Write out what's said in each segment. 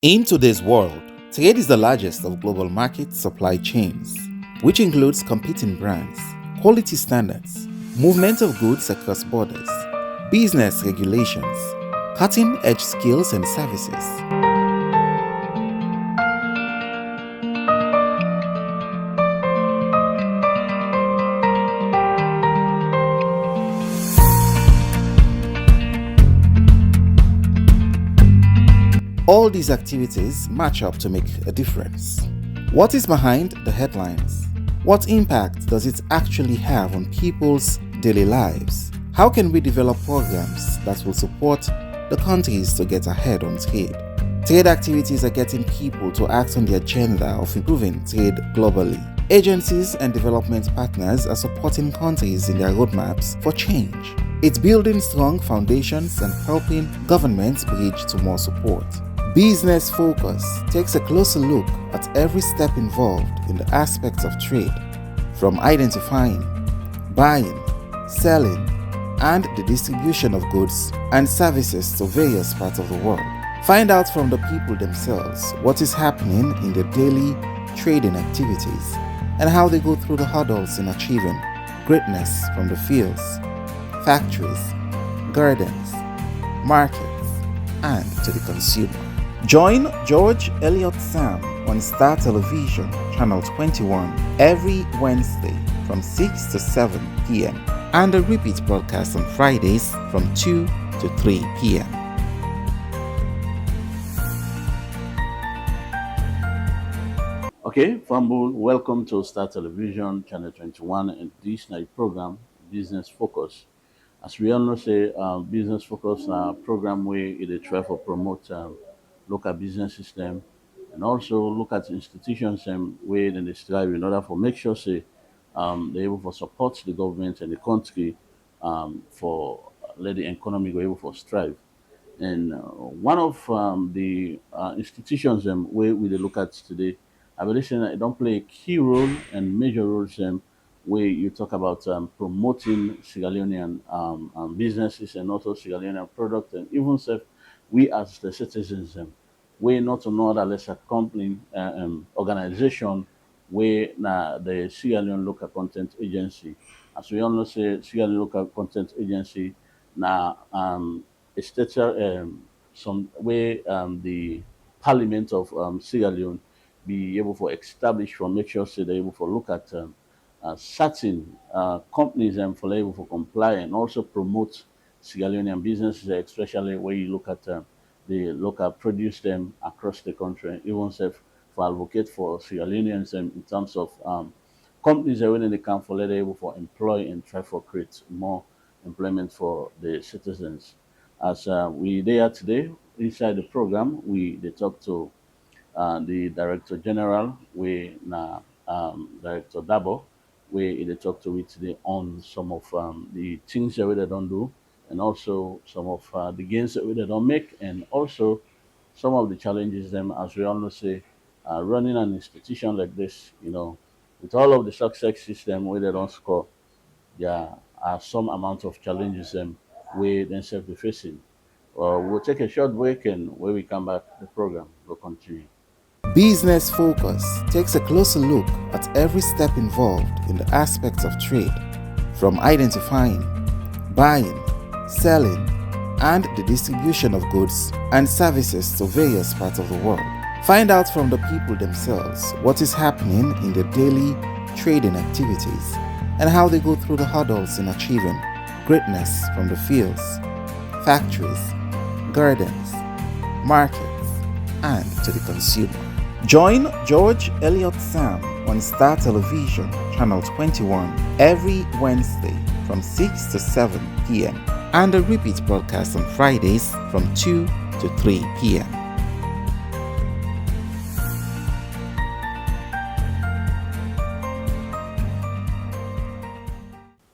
In today's world, trade is the largest of global market supply chains, which includes competing brands, quality standards, movement of goods across borders, business regulations, cutting edge skills and services. All these activities match up to make a difference. What is behind the headlines? What impact does it actually have on people's daily lives? How can we develop programs that will support the countries to get ahead on trade? Trade activities are getting people to act on the agenda of improving trade globally. Agencies and development partners are supporting countries in their roadmaps for change. It's building strong foundations and helping governments bridge to more support. Business Focus takes a closer look at every step involved in the aspects of trade, from identifying, buying, selling, and the distribution of goods and services to various parts of the world. Find out from the people themselves what is happening in their daily trading activities and how they go through the hurdles in achieving greatness from the fields, factories, gardens, markets, and to the consumer. Join George Elliott Sam on Star Television, Channel 21, every Wednesday from 6 to 7 p.m. and a repeat broadcast on Fridays from 2 to 3 p.m. Okay, Fambul, welcome to Star Television, Channel 21, and this night program, Business Focus. As we all know, say, Business Focus program where it try for promote local business system and also look at institutions where they strive in order for make sure, say, they're able to support the government and the country for let the economy go able for strive. And one of the institutions where we dey look at today, I believe say it don't play a key role and major roles where you talk about promoting Sierra Leonean businesses and also Sierra Leonean products and even self we as the citizens we not to know that less a company organization where na the Sierra Leone Local Content Agency. As we all know say Sierra Leone Local Content Agency na a stature some way the Parliament of Sierra Leone be able to establish for make sure say they're able to look at certain companies and for able to comply and also promote Sierra Leonean businesses, especially where you look at the local produce them across the country, even self for advocate for Sierra Leoneans in terms of companies that when they come for let able for employ and try for create more employment for the citizens. As we there today inside the program, we they talk to the Director General, we na Director Daboh, we they talk to it today on some of the things that we they don't do, and also some of the gains that we they don't make, and also some of the challenges them as we all know say running an institution like this, with all of the success system where they don't score, there are some amount of challenges we themselves be facing. We'll take a short break and when we come back, the program will continue. Business Focus takes a closer look at every step involved in the aspects of trade, from identifying, buying, selling, and the distribution of goods and services to various parts of the world. Find out from the people themselves what is happening in their daily trading activities and how they go through the hurdles in achieving greatness from the fields, factories, gardens, markets, and to the consumer. Join George Elliott Sam on Star Television, Channel 21, every Wednesday from 6 to 7 p.m. and a repeat broadcast on Fridays from 2 to 3 p.m.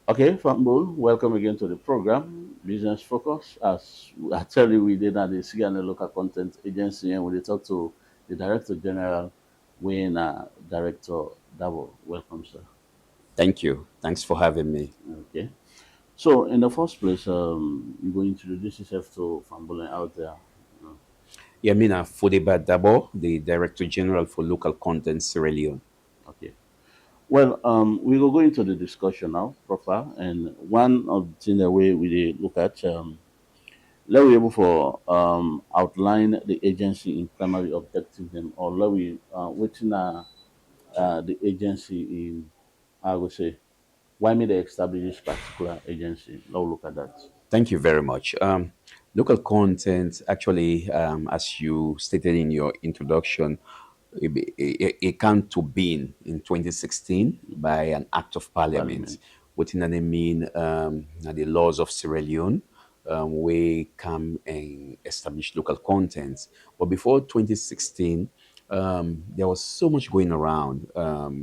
Okay, Fambul, welcome again to the program, Business Focus. As I tell you, we did at the Sierra Local Content Agency and we did talk to the Director General, Wayne Director Daboh. Welcome, sir. Thank you. Thanks for having me. Okay. So, in the first place, you're going to introduce yourself to Fambul out there. you know. Yamina Fodeba Daboh, the Director General for Local Content Sierra Leone. Okay. Well, we will go into the discussion now proper, and one of the things that we dey look at, let we able for outline the agency in primary objective them, or let we waiting the agency in, I would say, why may they establish this particular agency? Now look at that. Thank you very much. Local content, actually, as you stated in your introduction, it came to being in 2016 by an act of parliament. Parliament. What in I mean, the laws of Sierra Leone, we come and establish local content. But before 2016, there was so much going around.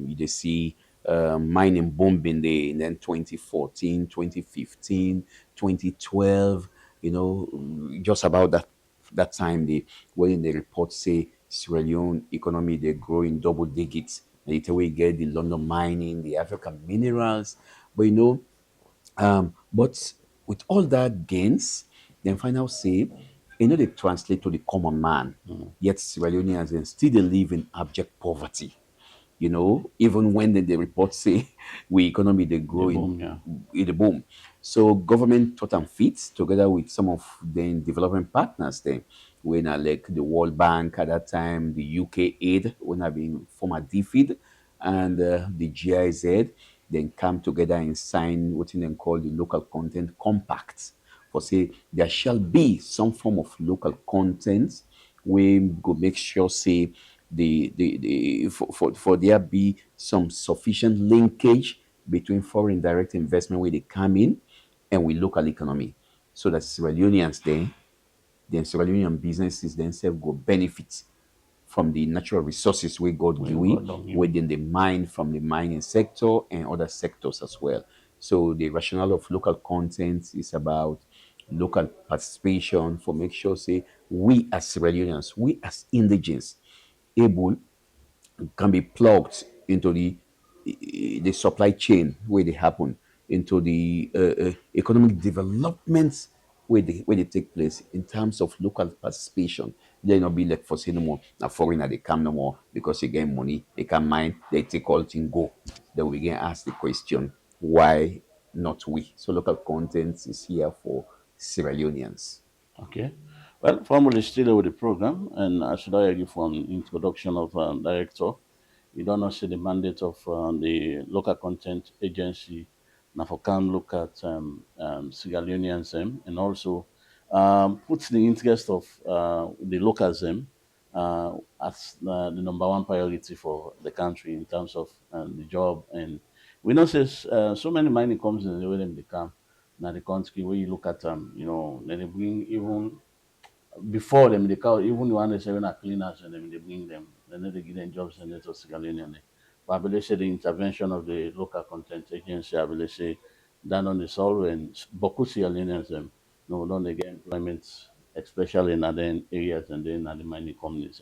You see mining booming there, and then 2014, 2015, 2012, just about that time, when the report say Sierra Leone economy they grow in double digits. And it's where you get the London mining, the African minerals. But but with all that gains, then final say, they translate to the common man. Yet Sierra Leoneans then still they live in abject poverty. Even when the report say we economy they The grow boom, yeah. in the boom. So government thought and fit together with some of the development partners then, when I like the World Bank at that time, the UK aid when I been former DFID, and the GIZ then come together and sign what they call the local content compact, for say there shall be some form of local content. We go make sure say for there be some sufficient linkage between foreign direct investment where they come in and with local economy, so that Sierra Leoneans then Sierra Leonean businesses themselves go benefit from the natural resources we God We give we got down here. within the mine, from the mining sector and other sectors as well. So the rationale of local content is about local participation for make sure say we as Sierra Leoneans, we as indigens able can be plugged into the supply chain where they happen, into the economic developments where they take place in terms of local participation. They not be like for say no more. Now foreigner they come no more because they get money, they can mine, they take all thing go. Then we can ask the question, why not we? So local content is here for Sierra Leoneans. Okay. Well, formally still with the program, and I should I give from introduction of director. You don't know see the mandate of the local content agency. Now for can look at Sierra Leoneans and also puts the interest of the locals as the number one priority for the country in terms of the job. And we know says so many mining companies the way them become now the country where you look at then they bring even before them, they call even the one they say when are cleaners and then they bring them, then they give them jobs and they to Sigalinian. But I believe say the intervention of the local content agency, I believe say that on the solve and Boku Sigalinians them no don't they get employment, especially in other areas and then at the mining companies.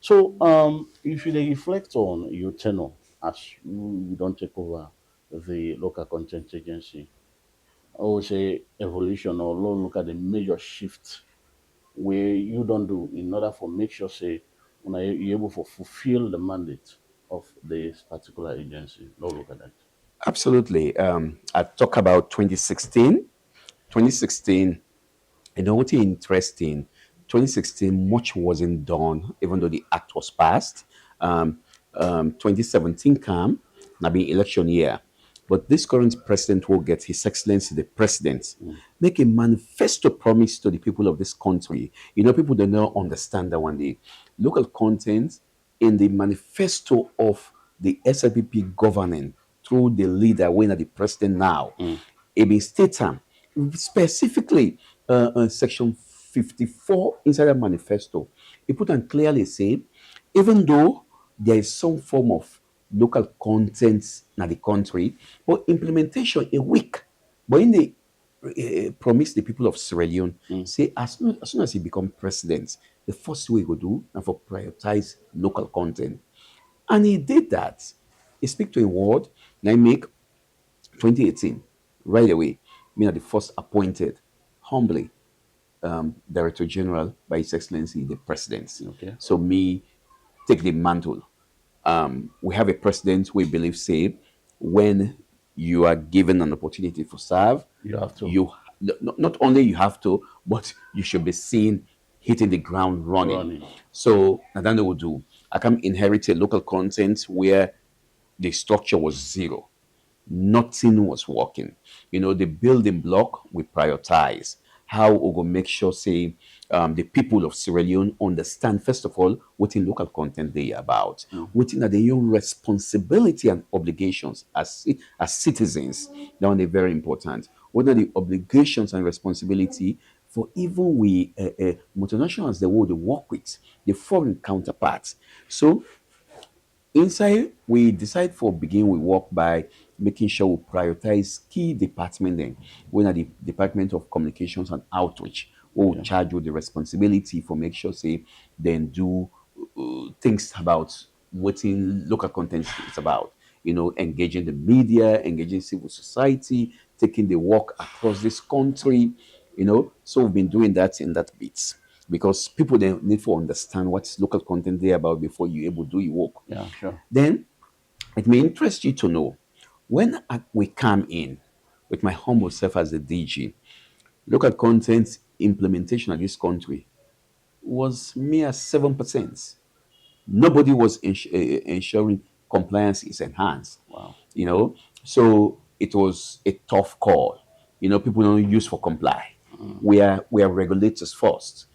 So if you dey reflect on your tenure as you don't take over the local content agency, I would say evolution or look at the major shift where you don't do in order for make sure say when you able to fulfill the mandate of this particular agency. No look at that. Absolutely. I talk about 2016. 2016, what's interesting, 2016, much wasn't done, even though the act was passed. 2017 came, now being election year. But this current president will get His Excellency the President, make a manifesto promise to the people of this country. People do not understand that one day. Local content in the manifesto of the SLPP governing through the leader, when at the president now, it been stated specifically section 54 inside the manifesto. It put and clearly say, even though there is some form of local content in the country, but implementation a week. But in the promise the people of Sierra Leone, say as soon as he become president, the first way he go do and for prioritize local content. And he did that. He speak to a word, and I make 2018 right away. Me are the first appointed humbly. Director General by His Excellency the President. Okay. So me take the mantle. We have a president we believe say when you are given an opportunity to serve, You have to you not only you have to, but you should be seen hitting the ground running. run it. So Nadanda will do. I can inherit a local content where the structure was zero, nothing was working. The building block we prioritize. How we go make sure say the people of Sierra Leone understand first of all what in local content they about, what in their own responsibility and obligations as citizens. That one is very important. What are the obligations and responsibility for even we multinationals the world they work with, the foreign counterparts. So inside, we decide for begin we work by making sure we prioritize key department then. When are the Department of Communications and Outreach, who will Okay. charge with the responsibility for make sure say then do things about what in local content is about. Engaging the media, engaging civil society, taking the work across this country. So we've been doing that in that bit because people then need to understand what's local content there about before you able to do your work. Yeah, sure. Then it may interest you to know when we come in with my humble self as a DG, local content implementation of this country was mere 7%. Nobody was ensuring compliance is enhanced. Wow. So it was a tough call. People don't use for comply. We are regulators first.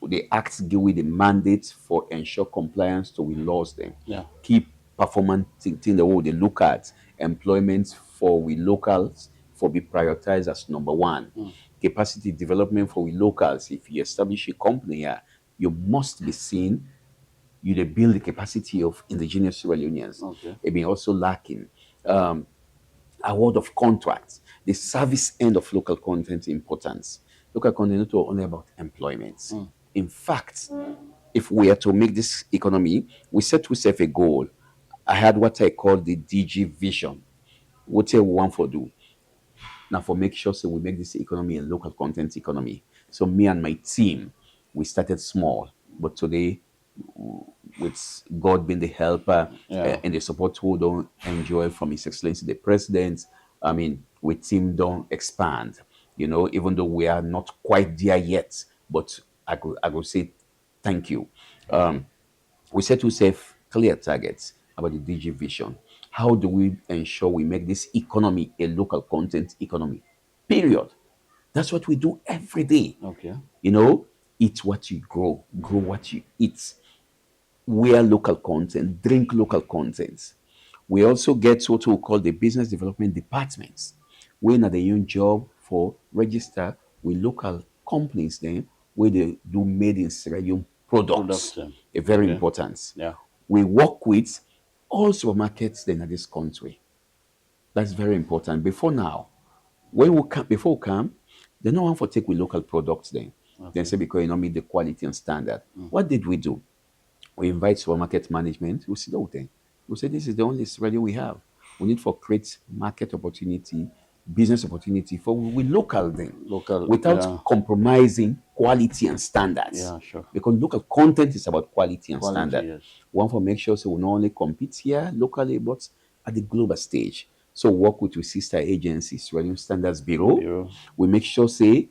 The acts give with the mandate for ensure compliance to we laws then. Yeah. Keep performance thing the way they look at employment for we locals for be prioritized as number one. Capacity development for we locals. If you establish a company here, you must be seen you dey build the capacity of indigenous Sierra Leoneans. Okay. It been also lacking. Award of contracts, the service end of local content importance. Local content not only about employment. In fact, if we are to make this economy, we set ourselves a goal. I had what I call the DG vision. What we want for do now for make sure so we make this economy a local content economy. So me and my team, we started small, but today with God being the helper Yeah. and the support we don't enjoy from His Excellency the President. I mean, with team don't expand. Even though we are not quite there yet, but I could say thank you. We set to ourselves clear targets about the DG vision. How do we ensure we make this economy a local content economy? Period. That's what we do every day. Okay. Eat what you grow what you eat, wear local content, drink local content. We also get what we call the business development departments. We na the own job for register with local companies then where they do made in Sierra Leone Products products. then. A very Okay. important. Yeah. We work with all supermarkets then in this country. That's very important. Before now, before we come, they no one for take with local products then. Then say because you don't meet the quality and standard. What did we do? We invite supermarket management. We sit down with them. We say this is the only strategy we have. We need for create market opportunity, business opportunity for we local then, Local. without Yeah. compromising quality and standards. Yeah, sure. Because local content is about quality and Quality, standard. yes. We want to make sure so we not only compete here locally, but at the global stage. So work with our sister agencies, Radio Standards Bureau. Bureau. We make sure say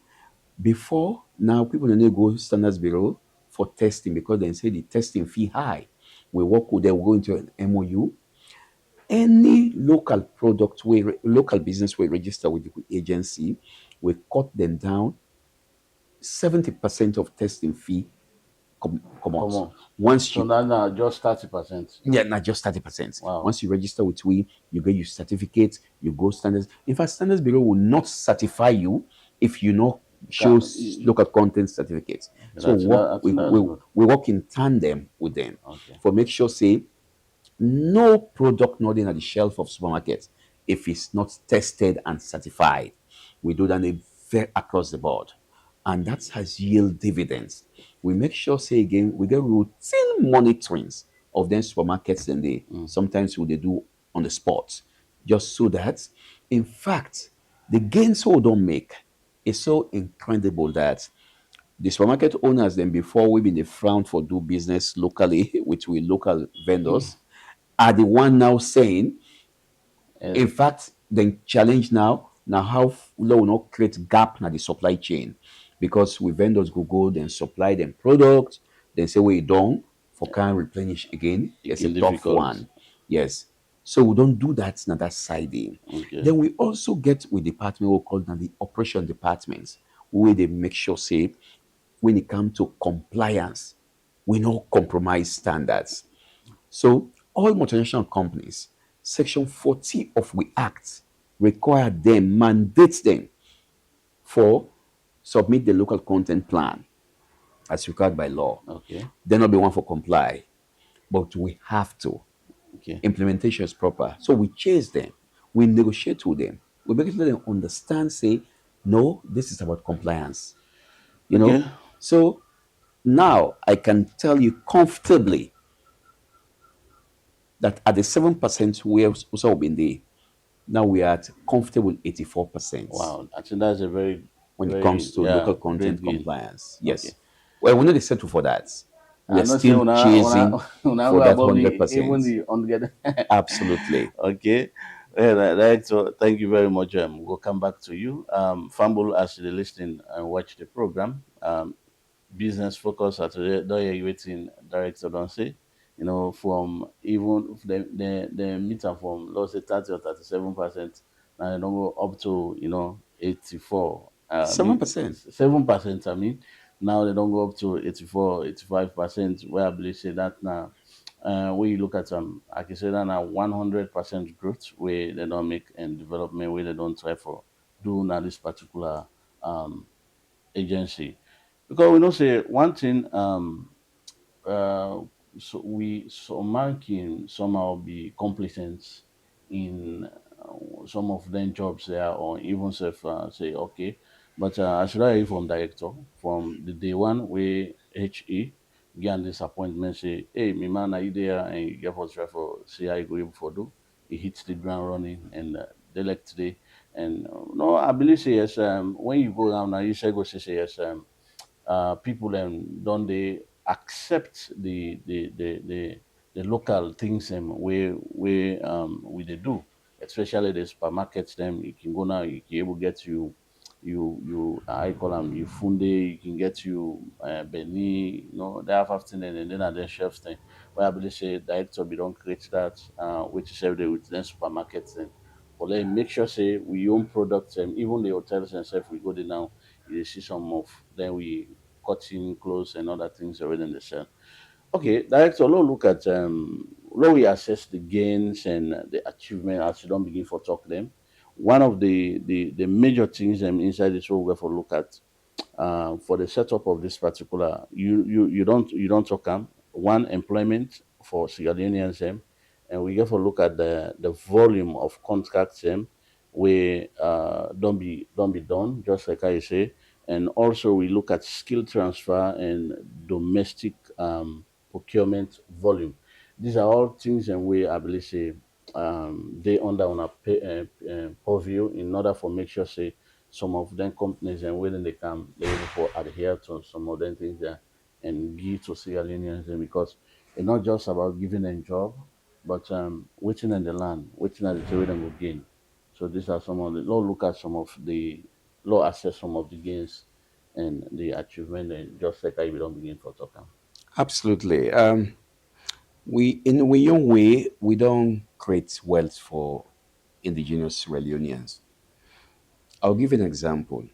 before now, people don't need to go standards bureau for testing because they say the testing fee high. We work with them, we go into an MOU. Any local product, local business we register with the agency, we cut them down 70% of testing fee come Come out. on. Once So you now just 30%. yeah, not just 30%. Wow. Once you register with we, you get your certificate, you go standards. In fact, Standards Bureau will not certify you if you not show local content certificate. So That's good. we work in tandem with them Okay. for make sure say no product not in at the shelf of supermarkets if it's not tested and certified. We do that across the board. And that has yield dividends. We make sure, say again, we get routine monitorings of them supermarkets and they sometimes what they do on the spot. Just so that, in fact, the gains we don't make is so incredible that The supermarket owners then before we been the frown for do business locally with we local vendors are the one now saying, Uh, in fact, the challenge now how low will not create gap na the supply chain because we vendors go then supply them product, then say we don't for can replenish again. it It's a can tough difficult. one. Yes. So we don't do that na that side in. Okay. Then we also get with department we call now the operation departments where they make sure say when it comes to compliance, we no compromise standards. So all multinational companies, Section 40 of we Act require them, mandates them for submit the local content plan as required by law. Okay. They not be one for comply, but we have to. Okay. Implementation is proper. So we chase them, we negotiate with them, we make let them understand, say, no, this is about compliance. You Okay. know? So now I can tell you comfortably that at the 7% we have also been there. Now we are at comfortable 84% Wow. I think that's a when it very, comes to yeah, local content great gain. compliance. Okay. Yes. Well, we're not settled for that. We I'm are not saying still chasing una for go that above me, even 100%. the on get. Absolutely. Okay. Yeah, right. So thank you very much. We'll come back to you. Fumble as you listen and watch the program. Business focus at the don't hear waiting director don't say. You know, from even the meter from let's say 30 or 37%, now they don't go up to 84. I mean 7%. 7%. I mean now they don't go up to 84, 85%. Where I believe say that now. When you look at I can say that now 100% growth where they don't make and development where they don't try for do now this particular um agency because we know say one thing uh so man can somehow be complacent in some of them jobs there or even self say okay but I should hear from director from the day one where he get this appointment say hey me man are you there and you get for try for see how you go able for do he hits the ground running and they like today and no I believe say yes when you go down now you should go say yes people don't they accept the local things we they do, especially the supermarkets them you can go now you can able get you I call them you funde you can get you Beni they have everything and then at the shelf thing where I believe say director we don't create that which is every day with them supermarkets then but let make sure say we own products and even the hotels and stuff we go there now you see some of then we cutting clothes and other things already in the shelf. Okay, director, let's look at let we assess the gains and the achievement as you don't begin for talk them. One of the major things inside this what we for look at for the setup of this particular you don't talk one employment for Sierra Leoneans and we get to look at the volume of contracts we don't be done just like I say and also we look at skill transfer and domestic procurement volume. These are all things and we I believe say they under on a purview in order for make sure say some of them companies and when they can they able for adhere to some of them things there and give to Sierra Leoneans because it's not just about giving them job, but waiting in the land, waiting at the trade and will gain. So these are some of the look at some of the assess some of the gains and the achievement and just like I don't begin for talking. Absolutely. We in we young way we don't create wealth for indigenous Sierra Leoneans. I'll give you an example.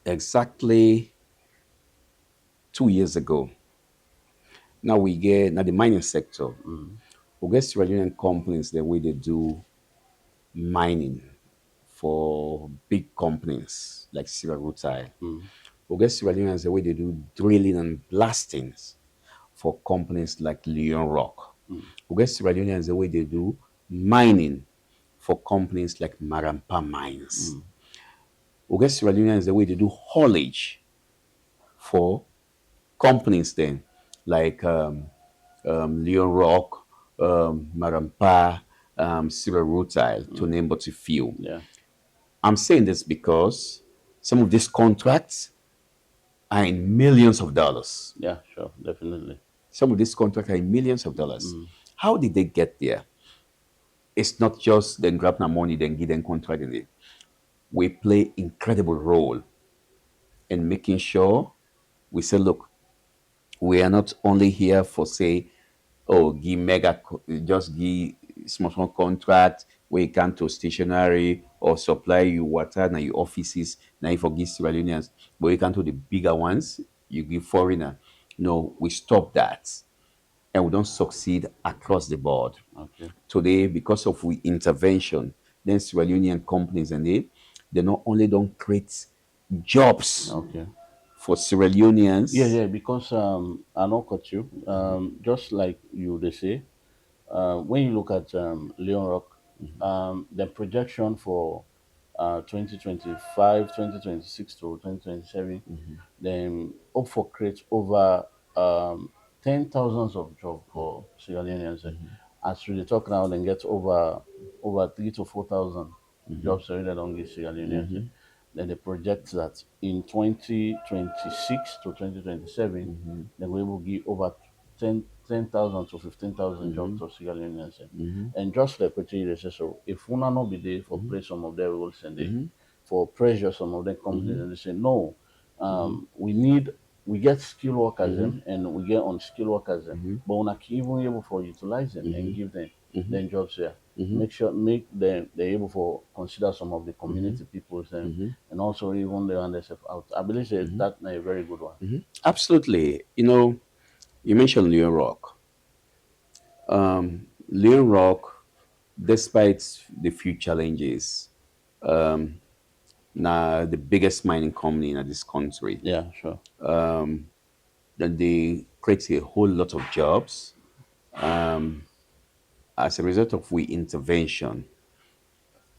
Exactly 2 years ago, now we get now the mining sector. Mm, We get Sierra Leonean companies the way they do mining for big companies like Sierra Rutile. mm, We get Sierra Leoneans the way they do drilling and blastings for companies like Leon Rock. mm, We get Sierra Leoneans the way they do mining for companies like Marampa Mines. mm, We get Sierra Leoneans the way they do haulage for companies then like Leon Rock, Marampa, Sierra Rutile, to mm, name but a few. yeah. I'm saying this because some of these contracts are in millions of dollars. Yeah, sure, definitely. Some of these contracts are in millions of dollars. How did they get there? It's not just then grab the money, then give them contract in it. We play incredible role in making sure we say, look, we are not only here for say, oh, give just give small contract where you can to stationary or supply you water na your offices, now you forgive Sierra Leoneans, but you can to the bigger ones, you give foreigner. No, we stop that and we don't succeed across the board. Okay, Today, because of we intervention, then Sierra Leonean companies and they not only don't create jobs okay. for Sierra Yeah, Leoneans. yeah, because I not cut you. Just like you they say, when you look at Leon Rock, the projection for 2025, 2026 to 2027, then hope for create over ten thousands of jobs for Sierra Leoneans. As we dey talk now, then get over 3 to 4 thousand jobs already on the Sierra Leoneans. Then they project that in 2026 to 2027, they will able to give over 10,000 to 15,000 jobs to Sierra Leoneans. And just like what you say, so if una not be there for play some of their roles and they for pressure some of the companies and they say no, we need we get skilled workers them and we get unskilled workers them, but we can even able for utilize them and give them jobs here. Make them they're able for consider some of the community peoples and also even they themselves out. I believe that a very good one. Absolutely. You mentioned Leon Rock. Leon Rock, despite the few challenges, now the biggest mining company in this country, Yeah, sure. that they create a whole lot of jobs as a result of we intervention.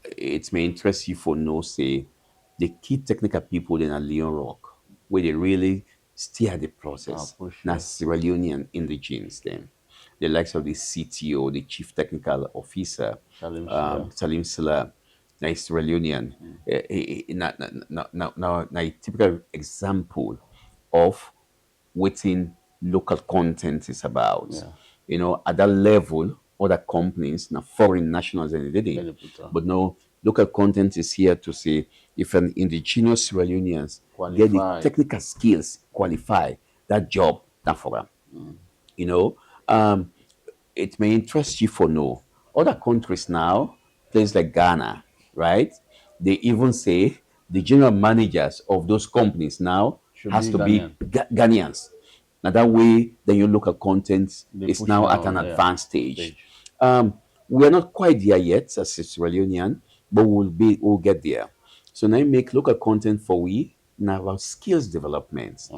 It may interest you for no say the key technical people in a Leon Rock, where they really steer the process. Push Now yeah. Sierra Leonean indigenes then. The likes of the CTO, the Chief Technical Officer, Salim Silla. Salim Silla, now Sierra Leonean. Now a typical example of within local content is about. Yeah. At that level, other companies, now foreign nationals and they did. Very brutal. But no, local content is here to say if an indigenous Sierra Leoneans get the Qualify. technical skills, qualify that job, that for them. You know, um, it may interest you for no. Other countries now, places like Ghana, right? They even say the general managers of those companies now Should has be to be Ghanaian. Ghanaians. Now that way, then your local content They is push now at now, an yeah. advanced stage. Stage. We are not quite there yet as a Sierra Leonean, but we'll get there. So now make local content for we now about skills development.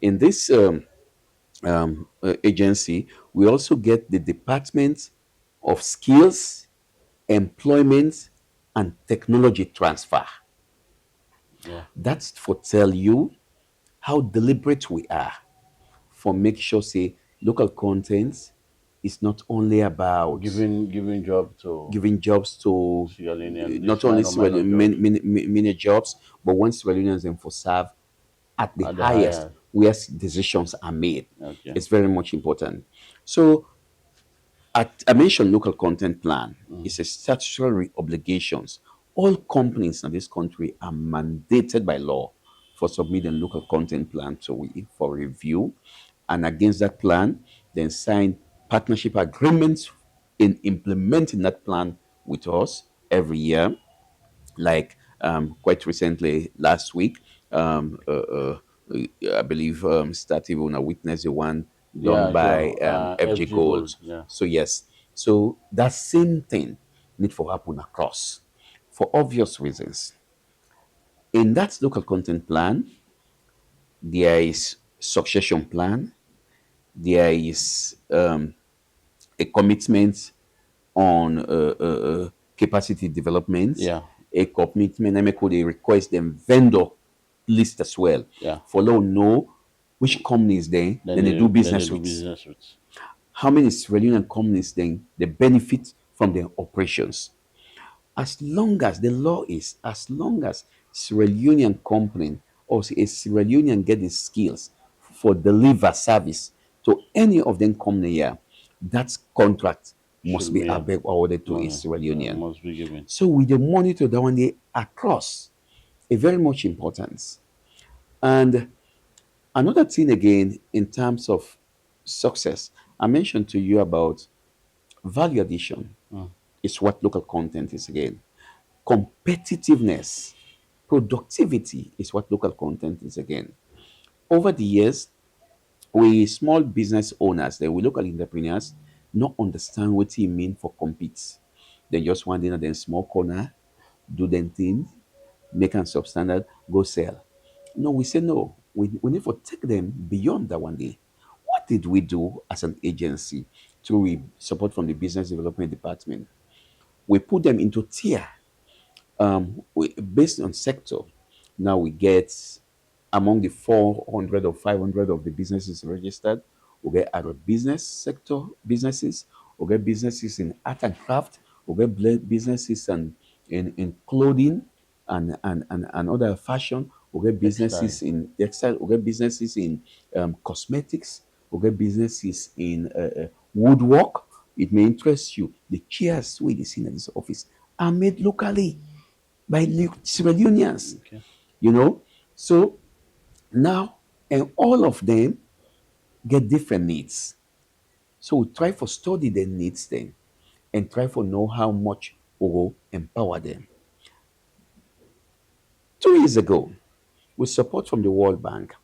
In this agency, we also get the Department of Skills, Employment, and Technology Transfer. Yeah. That's for tell you how deliberate we are for make sure say local content is not only about Giving job to giving jobs to Sierra Leonean, not this only minor jobs many jobs, but once Sierra Leoneans and for serve at the at the highest higher. where decisions are made. Okay. It's very much important. So I mentioned local content plan. It's a statutory obligations. All companies in this country are mandated by law for submitting local content plan to we for review, and against that plan, then sign partnership agreements in implementing that plan with us every year, like quite recently last week, I believe Start even a witness the one done Yeah, by sure. FG FG Gold. Gold. Yeah. So yes, so that same thing need for happen across for obvious reasons. In that local content plan, there is succession plan, there is a commitment on capacity development, Yeah. a commitment, and could they request them vendor list as well. Yeah. For them know which companies then they do Then they business do with. business with. How many Sierra Leonean companies then they benefit from their operations. As long as the law is, as long as Sierra Leonean company or a Sierra Leonean get the skills for deliver service to any of them company here, that contract must Should be be awarded to a money. Sierra Leonean. Must be given. So with the monitor that one day across, a very much importance. And another thing again in terms of success, I mentioned to you about value addition is what local content is again. Competitiveness, productivity is what local content is again. Over the years, we small business owners, we local entrepreneurs, not understand what it mean for compete. They just want in a small corner, do them things, make them substandard, go sell. No, we say no. We need to take them beyond that one day. What did we do as an agency through support from the business development department? We put them into tier based on sector. Now we get among the 400 or 500 of the businesses registered, we get agribusiness sector businesses, we get businesses in art and craft, we get businesses in clothing and other fashion, we get Textile. businesses in textile, we get businesses in cosmetics, we get businesses in woodwork. It may interest you. The chairs we see in this office are made locally by Sierra Leoneans, Okay. you know. So now, and all of them get different needs. So we try for study their needs then and try for know how much we will empower them. 2 years ago, with support from the World Bank,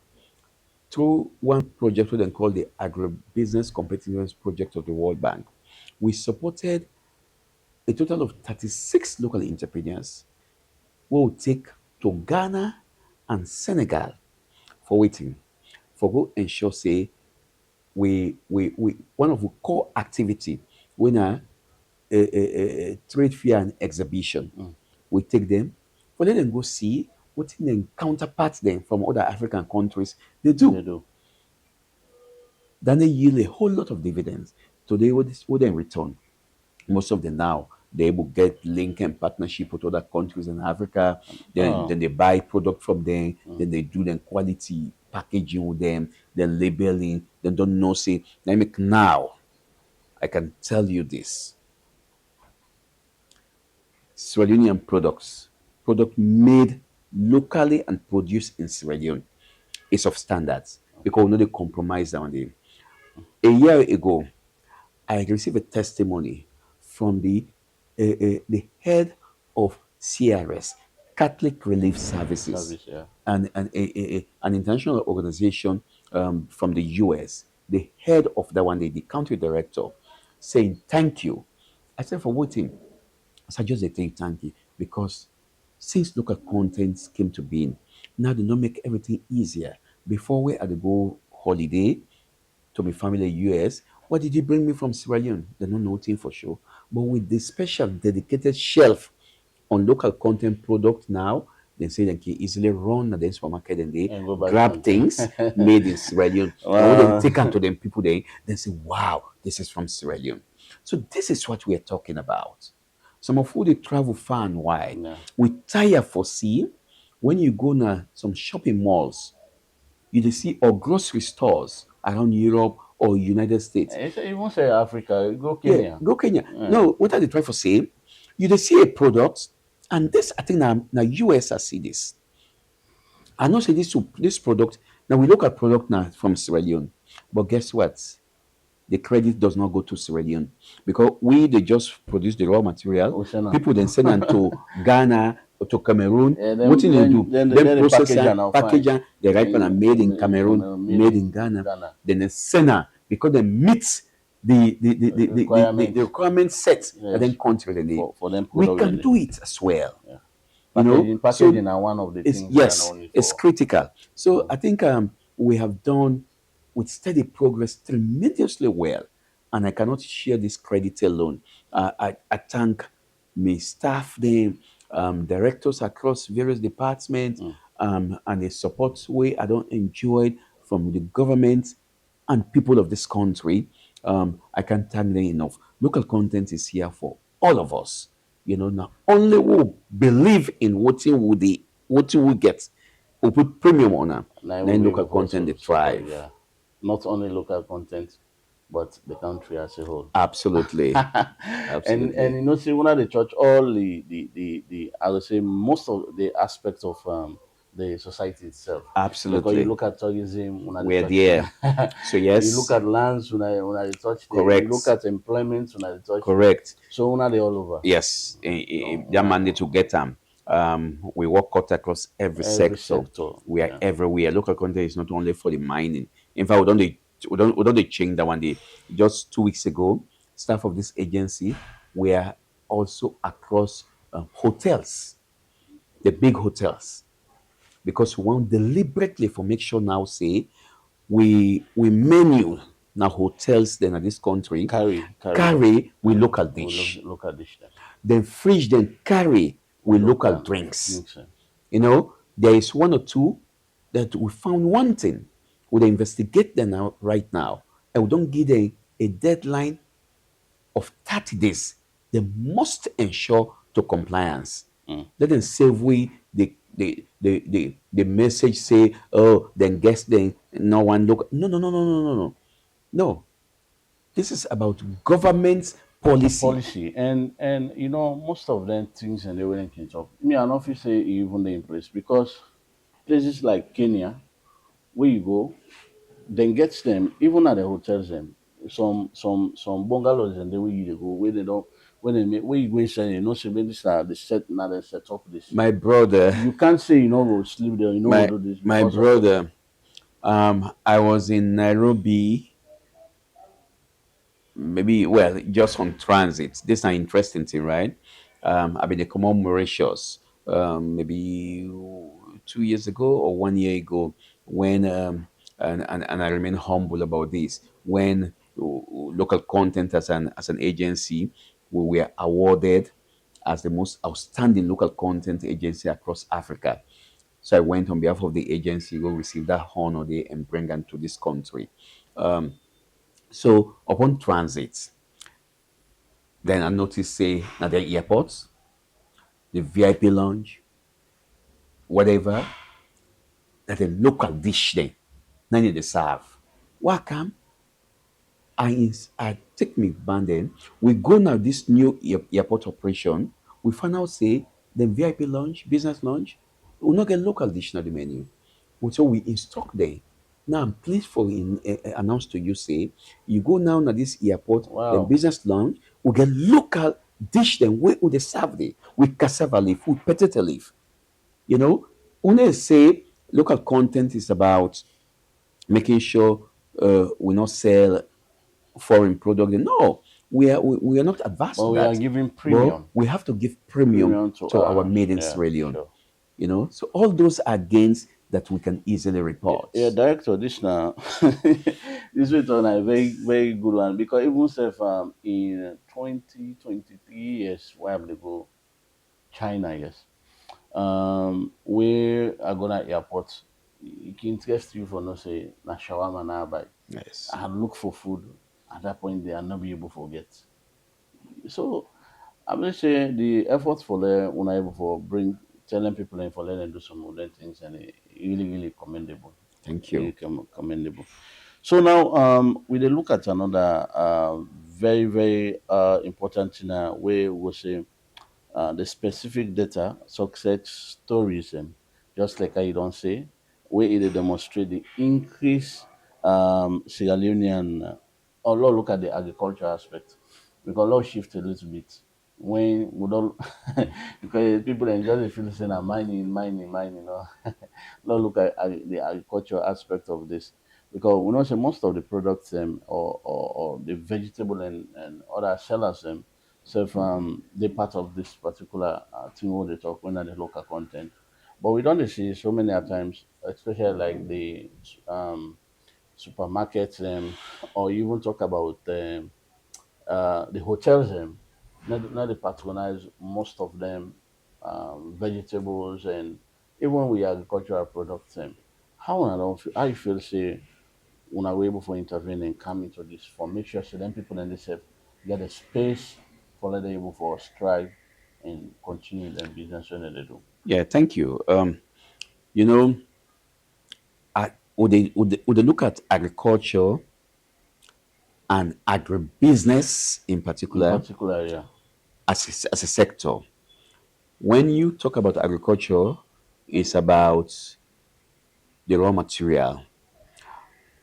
through one project we then called the Agribusiness Competitiveness Project of the World Bank, we supported a total of 36 local entrepreneurs who will take to Ghana and Senegal for waiting, for go ensure say we one of the core activity when a trade fair and exhibition, we take them for let them go see what in them counterparts them from other African countries they They do. do. Then they yield a whole lot of dividends. Today, what they return, most of them now they able get link and partnership with other countries in Africa. Then Oh, they buy product from them. Then they do them quality packaging with them. Then labeling. Then don't know say let me now. I can tell you this: Sierra Leonean products, product made locally and produced in Sierra Leone, is of standards because we know they compromise on them. A year ago, I received a testimony from the head of CRS, Catholic Relief Services, service. Yeah. and an international organization from the US. The head of that one, the country director, saying thank you. I said for waiting. So I just say thank you because since local content came to being, now they don't make everything easier. Before we had to go holiday, to my family in US. What did you bring me from Sierra Leone? They don't know nothing for sure. But with the special dedicated shelf on local content product now, they say they can easily run at the supermarket and they And go buy grab something. things made in Sierra Leone. And when they Wow. take them to them people, they say, wow, this is from Sierra Leone. So this is what we are talking about. Some of who they travel far and wide. Yeah. We tire for seeing when you go to some shopping malls, you dey see or grocery stores around Europe or United States. You won't say Africa. Go Yeah, Kenya. go Kenya. Yeah. No, what are they trying to say? You dey see a product, and this I think now US I see this. I know say this product. Now we look at product now from Sierra Leone, but guess what? The credit does not go to Sierra Leone because they just produce the raw material. Oceana. People then send them to Ghana or to Cameroon. Yeah, What do they do? Then then the process package are and now package fine. and they write on a made in In Cameroon, Cameroon, made made in in Ghana. Ghana. Then they send her because they meet the Requirement. requirement set that Yes. then country they need. For them We product. can do it as well. Yeah. So Packaging are one of the it's things that are yes, only it's for. critical. So I think we have done with steady progress tremendously well, and I cannot share this credit alone. I thank my staff, them, directors across various departments, and the support way I don't enjoy from the government and people of this country. I can't thank them enough. Local content is here for all of us. Not only who believe in what we get, we put premium on them. Now we'll Then be local able content they to support, thrive. yeah, not only local content, but the country as a whole. Absolutely. And Absolutely. you know, see, when the church, all the I would say most of the aspects of the society itself, because you Absolutely. look at tourism when the We're touch them, there. So you look yes, at lands when I touch them, you look correct. at employment when I touch them, Correct. so when they all over, Yes. That mandate to get them. We work cut across every every sector. sector, We are yeah. everywhere. Local content is not only for the mining. In fact, we don't they change that one day. Just 2 weeks ago, staff of this agency were also across hotels, the big hotels, because we want deliberately for make sure now say we menu now hotels then at this country Carry them, carry we local we dish, look at this them, then fridge then carry we with look local at drinks. mix them. You know, there is one or two that we found wanting. We dey investigate them now right now, and we don't give them a deadline of 30 days. They must ensure to compliance. Let them save we the message say, oh, then guess then no one look. No, no, no, no, no, no, no. No. This is about government policy. Policy and you know most of them things and they wouldn't can talk. Me an office say even the in place because places like Kenya where you go, then gets them even at the hotels them some bungalows and then where you dey go where they don't when they make where you go inside you know say maybe this are the set now they set up this. My brother, You can't say you know go sleep there, you know go do this my because of brother, I was in Nairobi, maybe well just on transit. This is an interesting thing, right? I've been a common Mauritius, maybe 2 years ago or 1 year ago, when and I remain humble about this. When local content as an agency, we were awarded as the most outstanding local content agency across Africa. So I went on behalf of the agency, go receive that honor there and bring them to this country. So upon transit, then I noticed say at the airports, the VIP lounge, whatever, that a local dish there. Now they serve. Welcome. I take me band then. We go now this new airport operation. We find out say the VIP lounge, business lounge, we not get local dish on the menu. So we instruct them. Now I'm pleased for announce to you say you go now na this airport, then wow. business lounge, we get local dish them where we dey serve there with cassava leaf, with potato leaf. You know, when they say local content is about making sure we not sell foreign product. No, we are not adverse But to we are that. giving But premium. we have to give premium Premium to to our ours. made in Yeah, Sierra Leone. sure. You know, so all those are gains that we can easily report. Yeah, director, this now this way on a very good one because even self in 2023 years where they go China, yes. Where I gonna airport, it can interest you for no say na shawarma na buy. Yes. I look for food at that point they are not be able to forget. So I'm just saying the efforts for the when I able for bring telling people and for letting them do some modern things and really commendable. Thank Really you. commendable. So now we dey look at another very important thing where we say the specific data success stories just like how you don't say where it dey demonstrate the increase Sierra Leonean or look at the agriculture aspect because law shift a little bit when we don't because people then just dey feel say na mining you know not look at the agricultural aspect of this because we know say most of the products or the vegetable and other sellers self they part of this particular thing what they talk when the local content. But we don't see so many at times, especially like the supermarkets or even talk about the hotels not they patronize most of them vegetables and even with agricultural products how I don't feel, how you feel say when are able for intervene and come into this for make sure so then people in this get a space for let them able for strive and continue their business when they do. Yeah, thank you. You know, would they look at agriculture and agribusiness in In particular particular, yeah. as a sector? When you talk about agriculture, it's about the raw material.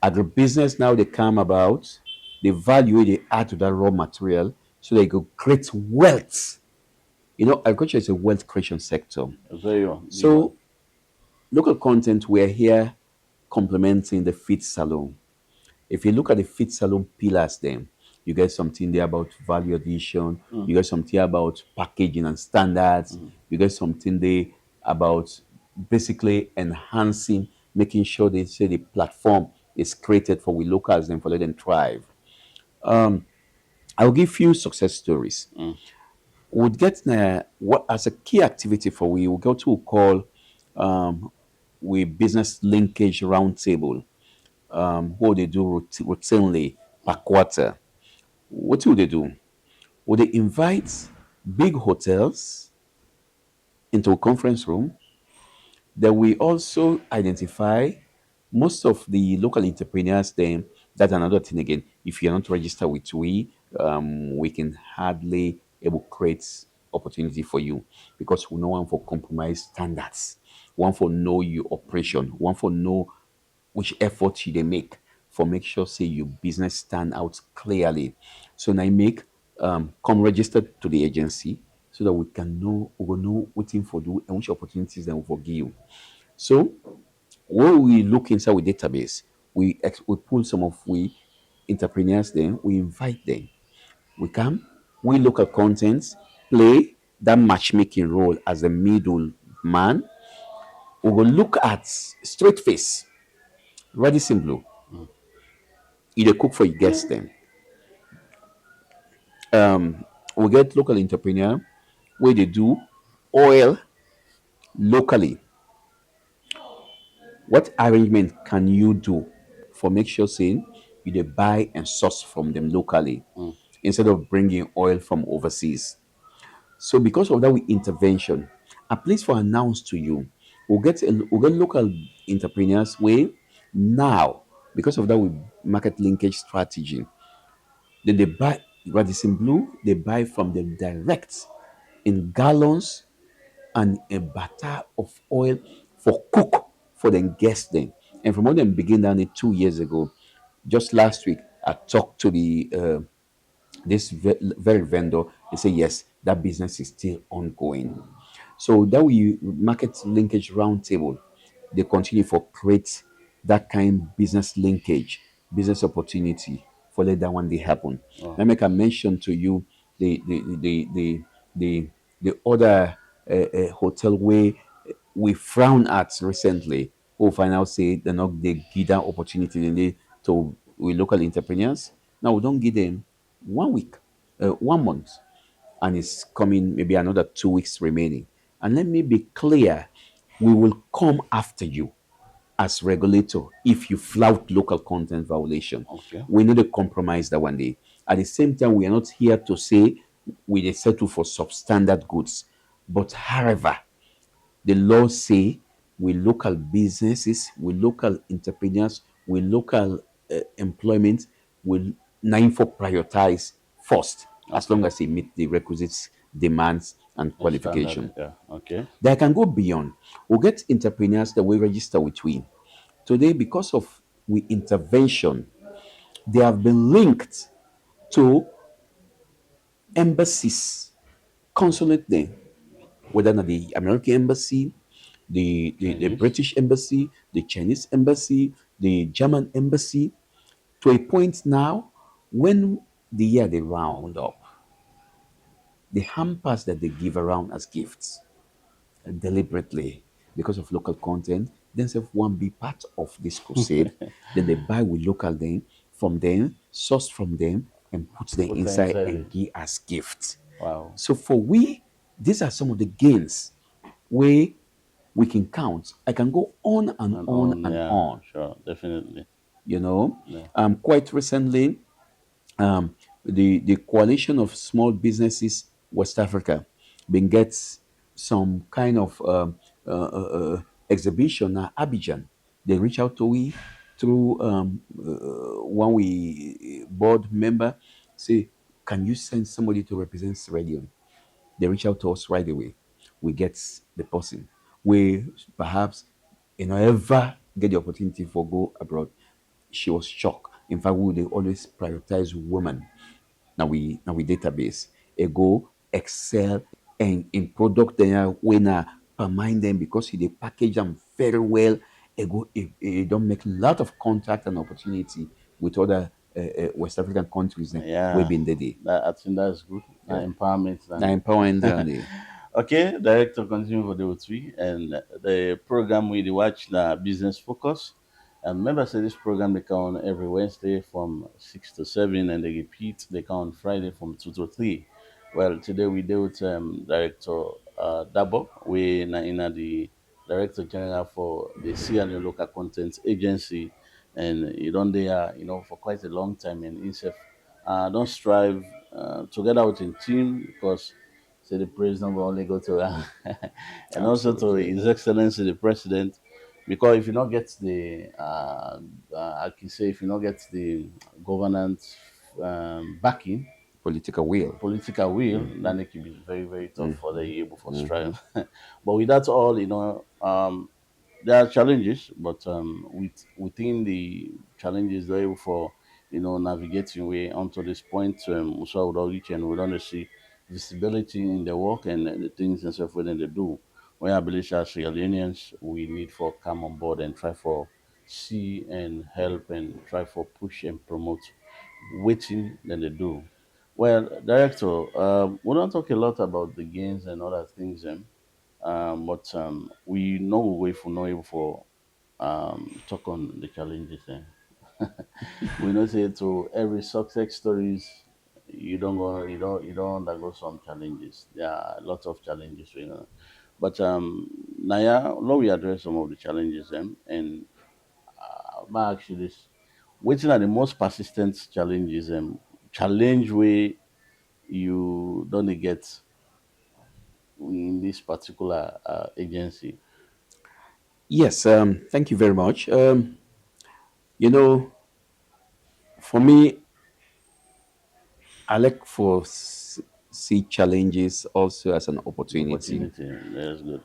Agribusiness now they come about the value they add to that raw material so they could create wealth. Agriculture is a wealth creation sector. A very one, big one. So local content, we're here complementing the fit salon. If you look at the fit salon pillars, then you get something there about value addition, you get something about packaging and standards, you get something there about basically enhancing, making sure they say the platform is created for we locals and for let them thrive. I'll give you success stories. Would get what as a key activity for we go to call um, we business linkage roundtable. What they do routinely per quarter. What will they do? Would they invite big hotels into a conference room? Then we also identify most of the local entrepreneurs. Then that's another thing again. If you're not registered with we can hardly able create opportunity for you because we know one for compromise standards, one for know your operation, one for know which effort you they make for make sure say your business stand out clearly. So now make come registered to the agency so that we will know what thing for do and which opportunities then we for give. So when we look inside our database, we pull some of we entrepreneurs then we invite them. We come, we look at contents, play that matchmaking role as a middle man. We will look at straight face, ready simple. You dey cook for your guests then. We get local entrepreneur where they do oil locally. What arrangement can you do for make sure saying you dey buy and source from them locally instead of bringing oil from overseas? So because of that, we intervention, a place for announce to you, we'll get local entrepreneurs way now because of that we market linkage strategy. Then they buy Radisson Blue, they buy from them direct in gallons and a batter of oil for cook for them guests then. And from when them begin down it 2 years ago, just last week, I talked to the this very vendor. They say yes, that business is still ongoing. So that we market linkage roundtable, they continue for create that kind business linkage, business opportunity for let that one day happen. Wow. Let me can mention to you the the other hotel where we frown at recently. Who find out say they're not they give that opportunity to we local entrepreneurs. Now we don't give them 1 week, 1 month, and it's coming maybe another 2 weeks remaining. And let me be clear, we will come after you as regulator if you flout local content violation. Okay. We need to compromise that one day. At the same time, we are not here to say we dey settle for substandard goods. But however, the law say we local businesses, we local entrepreneurs, we local employment will nine for prioritize first as long Okay. as they meet the requisites, demands, and A standard. qualification. Yeah. Okay. They can go beyond. We'll get entrepreneurs that we register with we. Today, because of we intervention, they have been linked to embassies, consulate there, whether not the American embassy, the Chinese. British embassy, the Chinese embassy, the German embassy, to a point now when the year they round up, the hampers that they give around as gifts deliberately because of local content, then say one be part of this crusade, then they buy with local then from them, source from them, and put them Put that inside inside and it. give as gifts. Wow. So for we, these are some of the gains where we can count. I can go on and And on on. and Yeah. on. Sure. Definitely. You know, Yeah. quite recently, the coalition of small businesses West Africa been gets some kind of exhibition at Abidjan. They reach out to we through one we board member, say, can you send somebody to represent Sierra Leone? They reach out to us right away. We get the person. We perhaps ever get the opportunity for go abroad. She was shocked. In fact, we would always prioritize women. Now we database. A go excel and in product then when permine them because they package them very well. A go it don't make a lot of contact and opportunity with other West African countries then we Yeah, been there. I think that's good. Yeah. Empowerment Now and empowering them. They, okay, director continue for the three and the program we dey watch the business focus. And remember, say this program they come on every Wednesday from 6 to 7, and they repeat they come on Friday from 2 to 3. Well, today we deal with Director Daboh, we in the Director General for the Sierra Leone Local Content Agency, and he done there, for quite a long time, and himself don't strive together with his team because say the president will only go to and also to absolutely. His Excellency the President, because if you not get the I can say if you not get the governance backing, Political will. political will, then it can be very very tough for the able for strive. But with that all, there are challenges, but within the challenges, they're able for navigating way onto this point. So would reach and we don't see visibility in the work and the things and stuff within they do. When I believe as Sierra Leoneans, we need for come on board and try for see and help and try for push and promote waiting than they do. Well, director, we don't talk a lot about the gains and other things. But we know we for know able for talk on the challenges. We know say to every success stories, you don't undergo some challenges. There are a lot of challenges. But Naya, now we address some of the challenges and my actually this, which are the most persistent challenges challenge way you don't get in this particular agency. Yes, thank you very much. You know, for me, I like for see challenges also as an opportunity. Opportunity. That's good.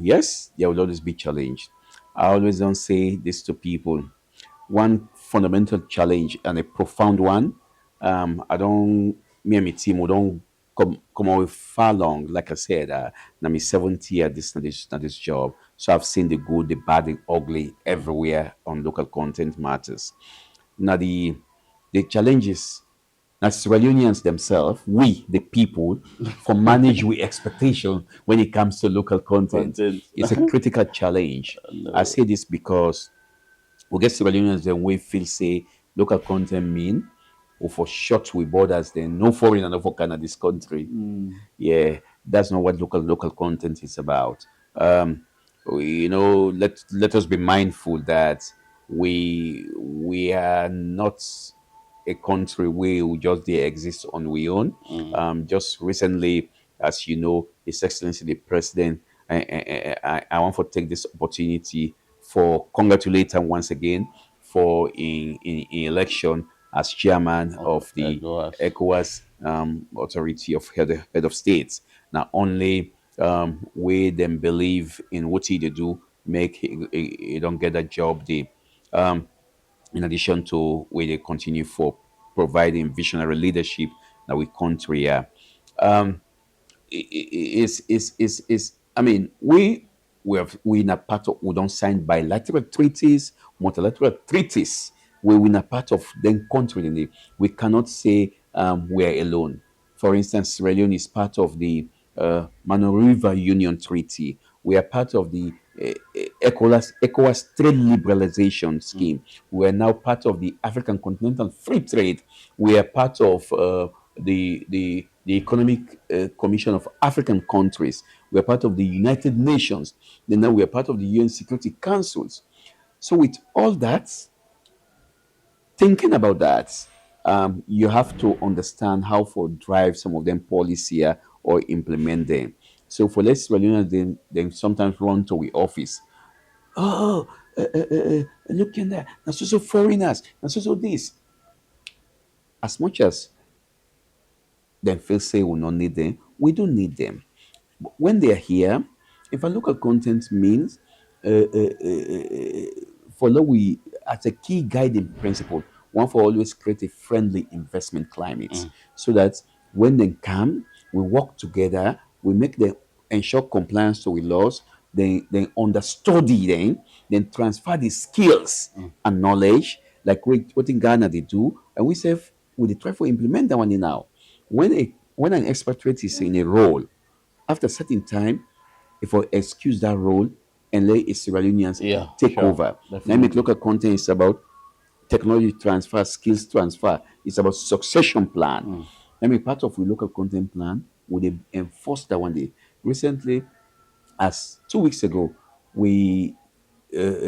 Yes, there will always be challenge. I always don't say this to people. One fundamental challenge and a profound one. I don't me and my team we don't come away far long. Like I said, now me 70 at this job. So I've seen the good, the bad, the ugly everywhere on local content matters. Now the challenges as Sierra Leoneans themselves, we the people, for manage with expectation when it comes to local content. Content. It's a critical challenge. I No. say this because we get Sierra Leoneans then we feel say local content mean or for short with borders then no foreign and no for Canada this country. Yeah, that's not what local content is about. Let us be mindful that we are not a country where we just they exist on we own. Just recently, as you know, His Excellency the President, I want to take this opportunity for congratulate him once again for in election as chairman of the ECOWAS. ECOWAS authority of head of states. Not only we them believe in what he they do, make he don't get that job. They in addition to where they continue for providing visionary leadership that we country. Is I mean we in a part of we don't sign bilateral treaties, multilateral treaties. We in a part of them country. We cannot say we are alone. For instance, Sierra Leone is part of the Mano River Union Treaty. We are part of the ECOWAS trade liberalization scheme. We are now part of the African Continental Free Trade. We are part of the Economic Commission of African Countries. We are part of the United Nations. Then now we are part of the UN Security Councils. So with all that, thinking about that, you have to understand how to drive some of them policy or implement them. So for less Sierra Leoneans, then sometimes run to the office. Oh, look in there, and so foreigners, and so this. As much as them feel say we don't need them, we do need them. But when they're here, if I look at content means follow we as a key guiding principle, one for always create a friendly investment climate so that when they come, we work together, we make them ensure compliance to the laws, then understudy them, then transfer the skills and knowledge, like what in Ghana they do, and we say we dey try to implement that one in now. When an expatriate is in a role, after a certain time, if I excuse that role and let its Sierra Leoneans Yeah, take sure, over. Now, make definitely. local content is about technology transfer, skills transfer. It's about succession plan. I mean, part of the local content plan would they enforce that one day. Recently, as 2 weeks ago, we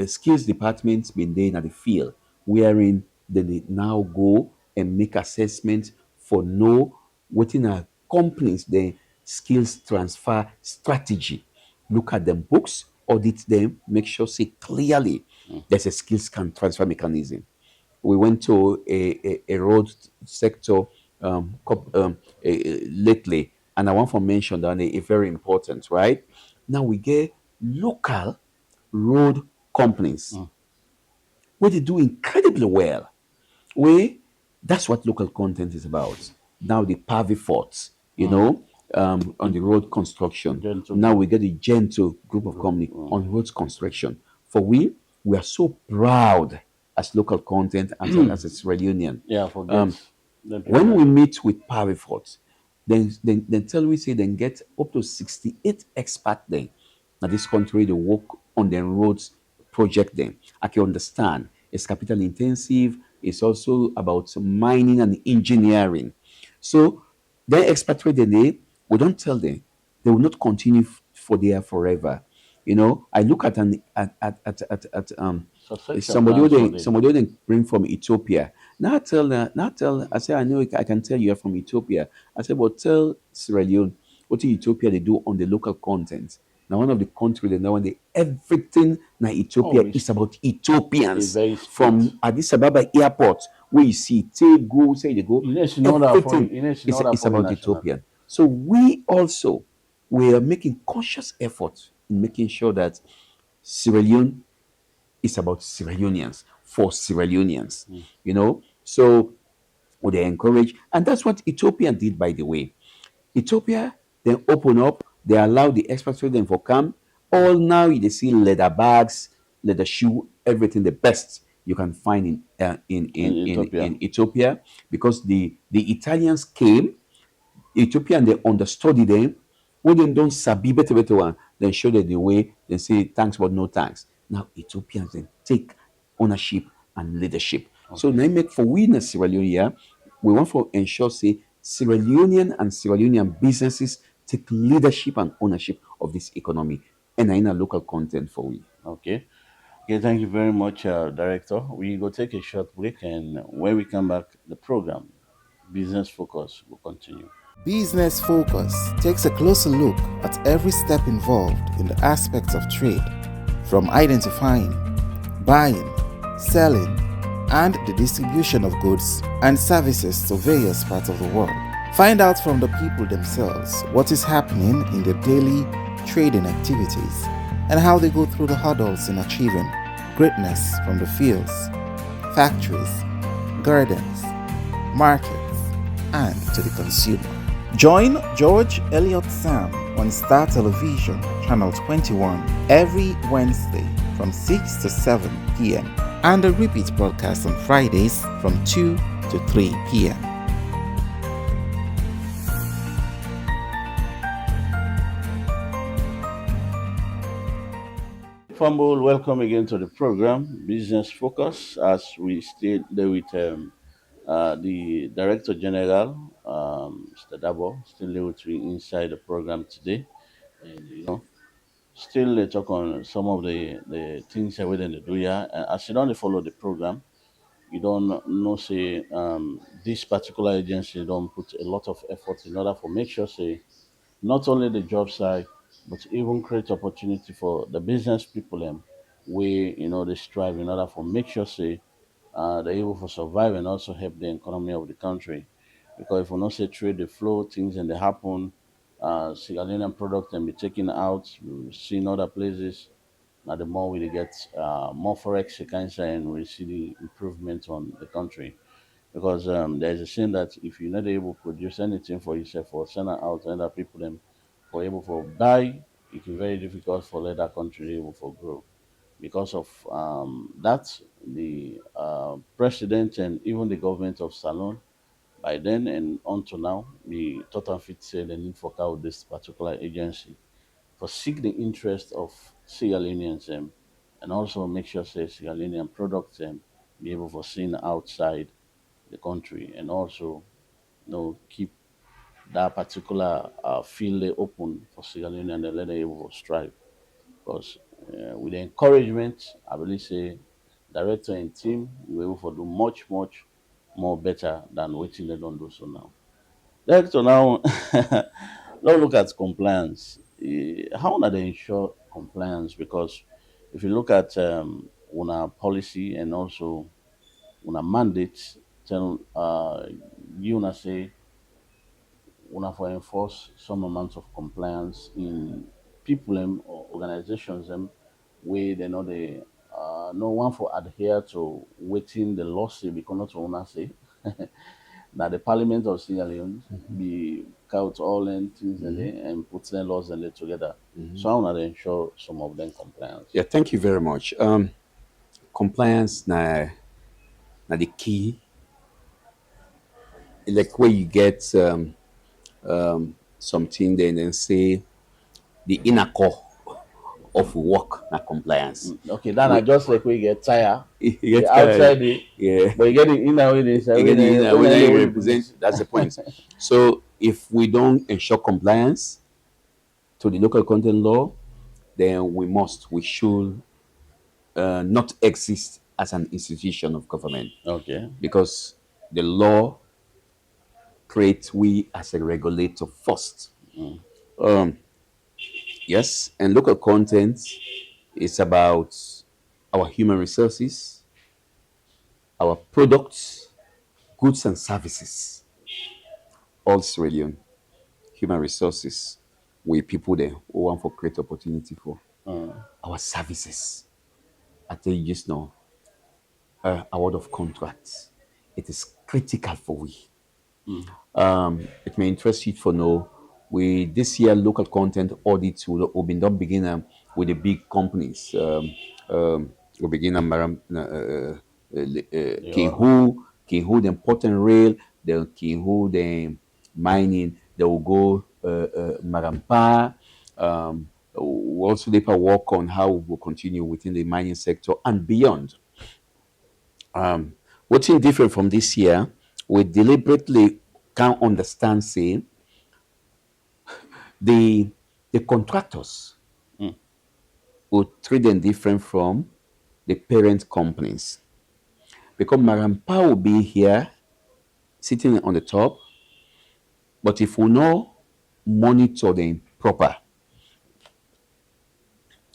skills department's been there in the field, wherein they now go and make assessments for know what in our companies the skills transfer strategy. Look at them books, audit them, make sure see clearly there's a skills can transfer mechanism. We went to a road sector lately, and I want to mention that it's very important, right? Now we get local road companies where they do incredibly well. We That's what local content is about. Now the Pavi forts, on the road construction. Gentle Now group. we get a gentle group of company on road construction. For we are so proud as local content as a Sierra Union. Yeah, forget them When people. we meet with Power Force, then tell we say then get up to 68 experts then. Now this country they work on the roads project then. I can understand it's capital intensive, it's also about mining and engineering. So their expatriate they we don't tell them they will not continue for there forever. I look at Succession plans for the somebody who they bring from Ethiopia. I say I know I can tell you're from Ethiopia. I said, but tell Sierra Leone what in Ethiopia they do on the local content. Now one of the country they know when they everything now Ethiopia oh, is it's about a Ethiopians very strict. from Addis Ababa airport where you see take go say they go You need to know that foreign. everything You need to know is that is foreign about national. Ethiopian. So we are making conscious effort in making sure that Sierra Leone is about Sierra Leoneans for Sierra Leoneans. So would they encourage, and that's what Ethiopia did, by the way. Ethiopia then open up, they allow the expatriates them for come. All now they see leather bags, leather shoe, everything the best you can find In Ethiopia. in Ethiopia because the Italians came Ethiopian they understudy them. When they don't sabi better one, then show them the way, then say thanks but no thanks. Now Ethiopians then take ownership and leadership. So Okay. now make for we in Sierra Leone here, we want to ensure say Sierra Leonean and Sierra Leonean businesses take leadership and ownership of this economy and in a local content for we. Okay. Okay. Thank you very much, Director. We go take a short break, and when we come back, the program, Business Focus, will continue. Business Focus takes a closer look at every step involved in the aspects of trade, from identifying, buying, selling, and the distribution of goods and services to various parts of the world. Find out from the people themselves what is happening in their daily trading activities and how they go through the hurdles in achieving greatness from the fields, factories, gardens, markets, and to the consumer. Join George Elliott Sam on Star Television, Channel 21, every Wednesday from 6 to 7 p.m. and a repeat broadcast on Fridays from 2 to 3 p.m. Fumble, welcome again to the program, Business Focus, as we stay there with the Director General, Mr. Daboh, still there with me inside the program today. And, still they talk on some of the things that we didn't do here. As you don't follow the program, you don't know, say, this particular agency don't put a lot of effort in order for make sure, say, not only the job side, but even create opportunity for the business people way they strive in order for make sure say they're able to survive and also help the economy of the country. Because if we not say trade the flow, things and they happen, Sierra Leonean product can be taken out, we see in other places. Now the more we get more forex you can say, and we see the improvement on the country. Because there's a saying that if you're not able to produce anything for yourself or send it out to other people them for able to buy, it is very difficult for let that country able to grow. Because of that, the president and even the government of Salon by then and until now, the total fit said the need for out this particular agency for seek the interest of Sierra Leoneans and also make sure say Sierra Leonean products be able for seen outside the country and also keep that particular field open for Sierra Leone and let them able to strive. Because with the encouragement, I believe say director and team you able to do much more better than waiting they don't do so now. Director now let's look at compliance. How do they ensure compliance? Because if you look at una policy and also una mandate, tell you una say una for enforce some amount of compliance in people or organizations where they know they no one for adhere to waiting the law say because not una say that the parliament of Sierra Leone be count all and things and put their laws and they together. So I want to ensure some of them compliance. Yeah, thank you very much. Compliance na the key. Like where you get something then say the inner core of work na compliance. Okay, then I just like we get tired. You The get outside it, yeah. but you get the inner way inside. You get the inner when I When represent. That's the point. So if we don't ensure compliance to the local content law, then we should not exist as an institution of government Okay. because the law creates we as a regulator first. Um, yes, and local content is about our human resources, our products, goods and services, all Australian human resources. We people there who want for create opportunity for our services. I tell you just now, award of contracts. It is critical for we. It may interest you for know. We this year local content audits will be done begin with the big companies. We begin Yeah. Kinhu, the important rail, the Kinhu, the mining. They will go Marampa. We also they work on how we will continue within the mining sector and beyond. What's different from this year, we deliberately can't understand, say, the the contractors will treat them different from the parent companies. Because Marampa will be here sitting on the top, but if we know monitor them proper,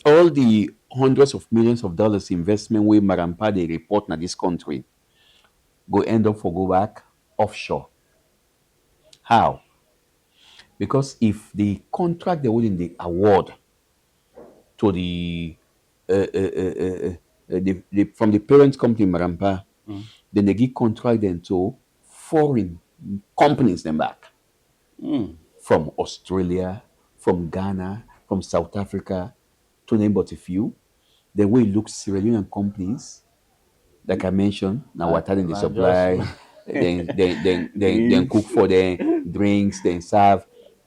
all the hundreds of millions of dollars investment with Marampa they report in this country go end up for go back offshore. How? Because if the contract they win the award to from the parent company Marampa, then they give contract then to foreign companies them back from Australia, from Ghana, from South Africa, to name but a few. Then we look Sierra Leonean companies, like I mentioned, now what are the Not just supply, then cook for them, drinks, then serve.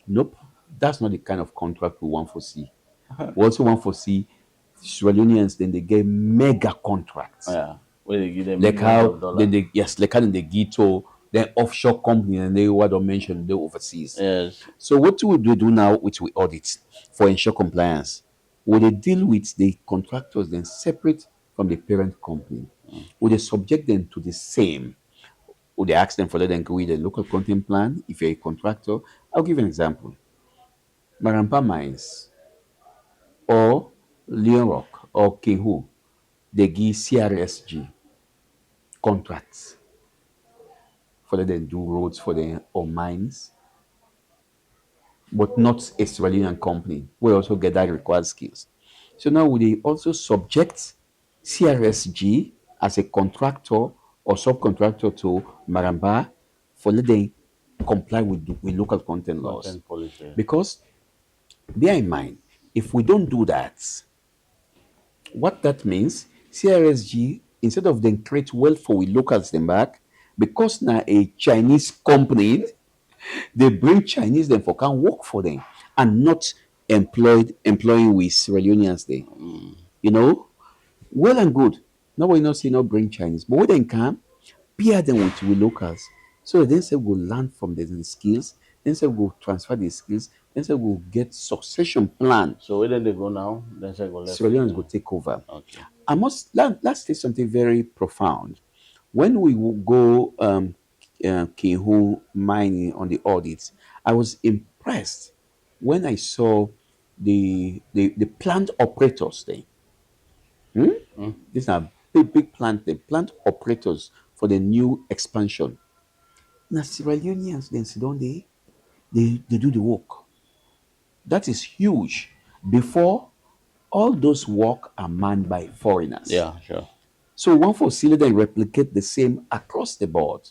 Nope, that's not the kind of contract we want to see. We also want to see Sierra Leoneans, then they get mega contracts. yeah. Where they give them Like millions how of dollars. then they yes, like how then they get to then offshore company and they what I mentioned they overseas. Yes. So what do we do now with we audit for ensure compliance? Will they deal with the contractors then separate from the parent company? Will they subject them to the same? Will they ask them for let them go with the local content plan if you're a contractor? I'll give you an example. Marampa Mines or Leon Rock or Kinhu. they give CRSG contracts for them do roads for them or mines, but not a Sierra Leonean company. We also get that required skills. So now we also subject CRSG as a contractor or subcontractor to Maramba for let them comply with local content laws. Content policy. Because bear in mind, if we don't do that, what that means, CRSG, instead of them create wealth for we locals them back, because now a Chinese company, they bring Chinese them for can work for them and not employing with Sierra Leoneans there. You know, well and good. Nobody not say not bring Chinese, but when they come, pair them with locals. So then say we'll learn from the skills, then say we'll transfer the skills, then say we'll get succession plan. So where then they go now? Then say go left. Sierra Leoneans will take over. Okay. I must let's say something very profound. When we will go Kinhu mining on the audits, I was impressed when I saw the plant operators there. These are big plant, the plant operators for the new expansion. Now Sierra Leoneans then sit down there, they do the work. That is huge. Before all those work are manned by foreigners. Yeah, sure. So one facility then replicate the same across the board.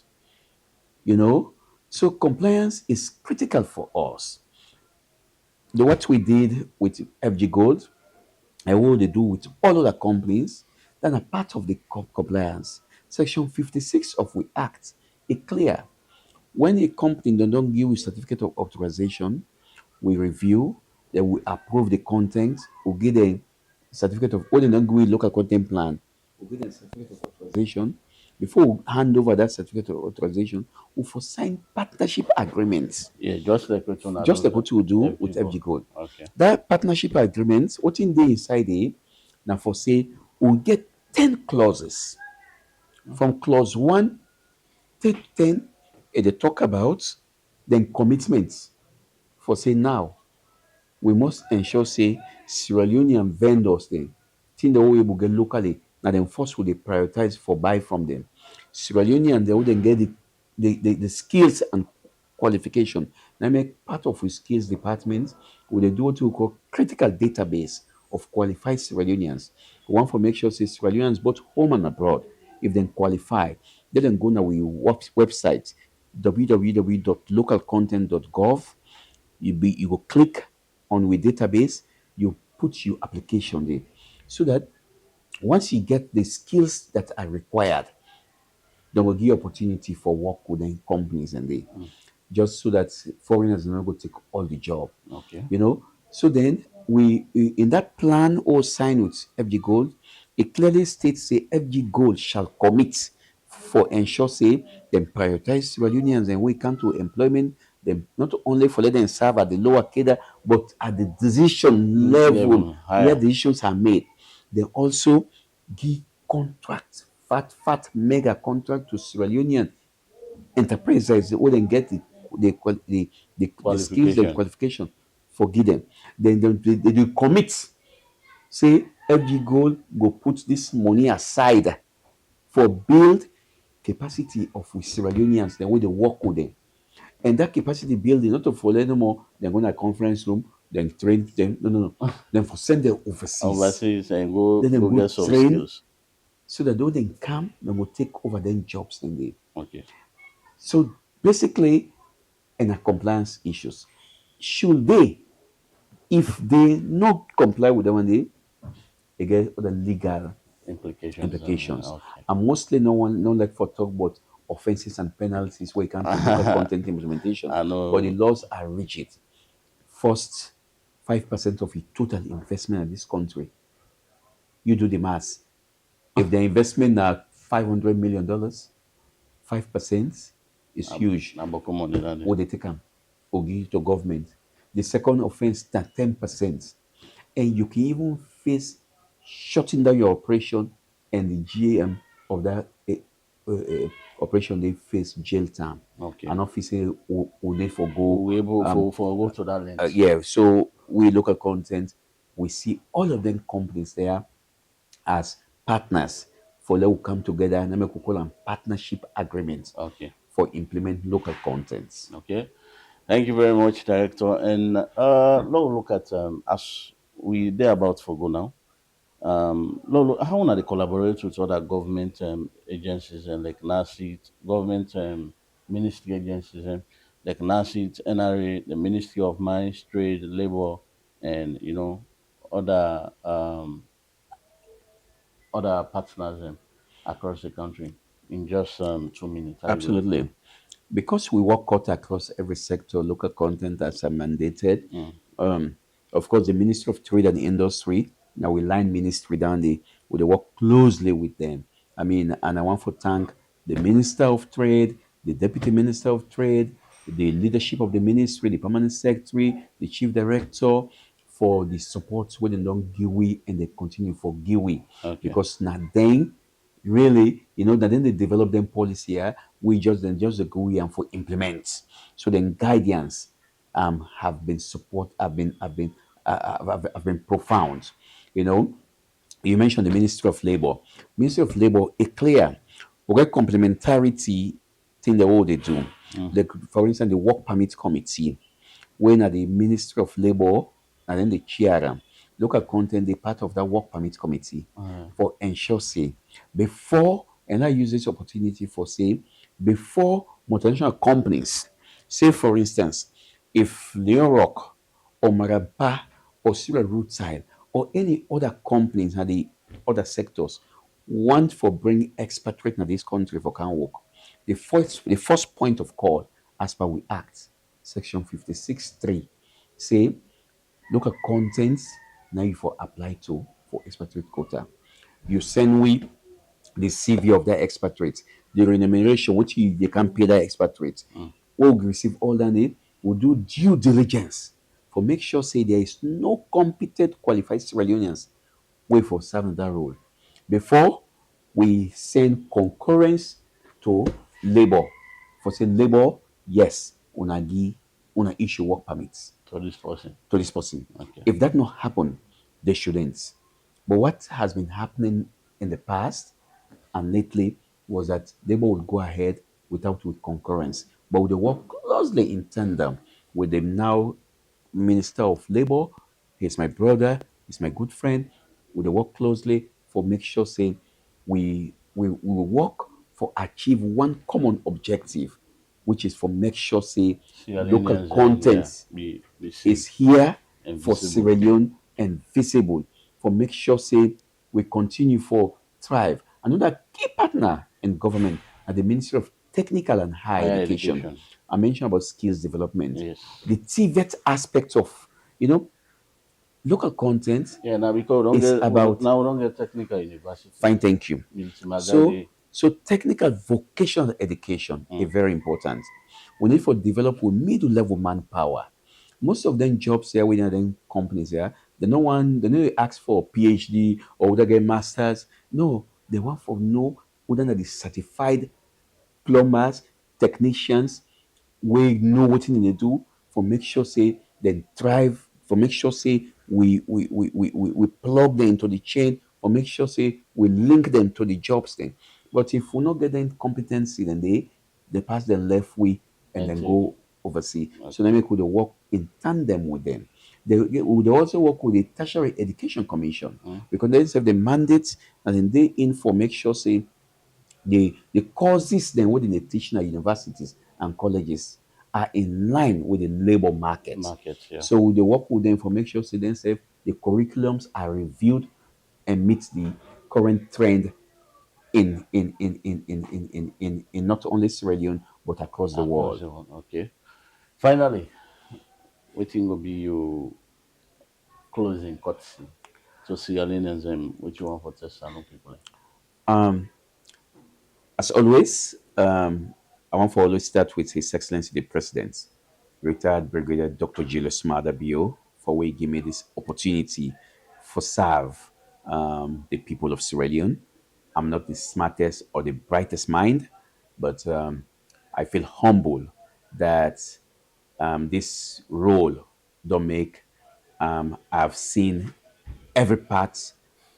You know, so compliance is critical for us. What we did with FG Gold and what they do with all other companies that are part of the compliance. Section 56 of we act is clear. When a company does not give a certificate of authorization, we review, then we approve the content, we give them certificate of when they don't give a local content plan, we give them certificate of authorization. Before we hand over that certificate of authorization, we for sign partnership agreements. Yeah, just like what you Just like what we do with FG Code. Okay. That partnership agreement, what in there inside it, now for say we'll get 10 clauses. From clause 1 to 10, they talk about then commitments for say now we must ensure say Sierra Leonean vendors then thing the way we get locally now then first will they prioritize for buy from them. Sierra Leonean they wouldn't get the skills and qualification. Now make part of the skills department will they do what we call critical database of qualified Sierra Leoneans. We want to make sure say Sierra Leoneans both home and abroad, if they qualify, they then go now we website www.localcontent.gov. You go click on with database, you put your application there. So that once you get the skills that are required, they will give you opportunity for work with the companies and they just so that foreigners are not going to take all the job. Okay. You know, so then we in that plan or sign with FG Gold, it clearly states say FG Gold shall commit for ensure say them prioritize Sierra Unions and we come to employment them not only for let them serve at the lower cadre but at the decision level higher. where decisions are made. They also give contract fat mega contract to Sierra Leonean enterprises who then get the skills, the Qualification. qualification, forgive them. Then they do commit. Say FG Gold go put this money aside for build capacity of with Sierra Leoneans, then way they work with them. And that capacity building, not to follow anymore, they're going to conference room, then train them. No. Then for send them overseas. Overseas and go, Then they go go get some train skills. so that though they come, they will take over them jobs then they. Okay. So basically, and a compliance issues. Should they, if they not comply with them, they get other legal implications. Okay. And mostly no one no like for talk about offenses and penalties where you can do local content implementation. I know. But the laws are rigid. First, 5% of your total investment in this country. You do the math. If the investment are $500 million, 5% is huge. Number come on that. What they take them or give to government. The second offense that 10%. And you can even face shutting down your operation and the GM of that operation they face jail time. Okay. An officer will need for go. We able for go to that length. Yeah, so we local content, we see all of them companies there as partners for let we come together and make we call them partnership agreements Okay. for implement local contents. Okay. Thank you very much, Director. And now look at as we there about for go now. Lolo, how want they collaborate with other government agencies and like NACIT, government ministry agencies like NACIT, NRA, the Ministry of Mines, Trade, Labor, and other partners across the country in just 2 minutes. How you go do Absolutely. Because we work cut across every sector, local content as are mandated. that? Um, of course, the Ministry of Trade and Industry, now we line ministry down the, we dey work closely with them. I mean, and I want to thank the Minister of Trade, the Deputy Minister of Trade, the leadership of the ministry, the Permanent Secretary, the Chief Director for the support when they don't give we and they continue for give we. Okay. Because now then really, that then they develop them policy here, we just agree and for implement. So then guidance have been support have been profound. You know, you mentioned the Ministry of Labor. Ministry of Labor, a clear, we get complementarity thing that all they do. Like for instance, the work permit committee when at the Ministry of Labor and then the chair local content, they part of that work permit committee for ensure say before, and I use this opportunity for say before multinational companies, say for instance, if Leon Rock or Maraba or Sierra Rootside or any other companies in the other sectors want for bring expatriate in this country for can work, the first point of call as per we act section 56.3 say local contents now you for apply to for expatriate quota. You send we the CV of that expatriate, the remuneration which they can pay that expatriate. We'll receive all that need. We'll do due diligence for make sure say there is no competent qualified Sierra Leoneans wait for serving that role. Before we send concurrence to labor for say labor, yes, una issue work permits For this person. to this person. Okay. If that not happen, they shouldn't. But what has been happening in the past and lately was that Labour would go ahead without with concurrence, but would work closely in tandem with the now Minister of Labour. He's my brother, he's my good friend. We dey work closely for make sure say we will work for achieve one common objective, which is for make sure say Sierra local Leoneans, yeah, content be is seen here and for visible. Sierra Leone and visible for make sure say we continue for thrive. Another key partner in government at the Ministry of Technical and Higher Higher Education. education. I mentioned about skills development. Yes. The TVET aspect of local content Yeah, now because is about we don't get technical universities. fine, thank you. It's So Magadi. so technical vocational education is very important. We need for develop with middle level manpower. Most of them jobs here within them companies here, they don't ask for PhD or they get masters. No, they want for no whether they certified plumbers, technicians, we know what they do for make sure say they drive, for make sure say we plug them into the chain, for make sure say we link them to the jobs then. But if we not get them competency, then they pass the left way and I then think. go overseas. So they Okay. make we dey work in tandem with them. They would also work with the Tertiary Education Commission because they have the mandate and then they in for make sure say the courses then within the teaching at universities and colleges are in line with the labor market. Market, yeah. So they work with them for make sure say themselves the curriculums are reviewed and meet the current trend in not only Sierra Leone but across the Across world. the world. Okay. Finally, waiting will be your closing courtesy to Sierra Leoneans which you want for test and people. Um, as always, I want to always start with His Excellency the President, retired Brigadier Dr. Julius Maada Bio, for we give me this opportunity for serve the people of Sierra Leone. I'm not the smartest or the brightest mind, but I feel humble that this role don't make I've seen every part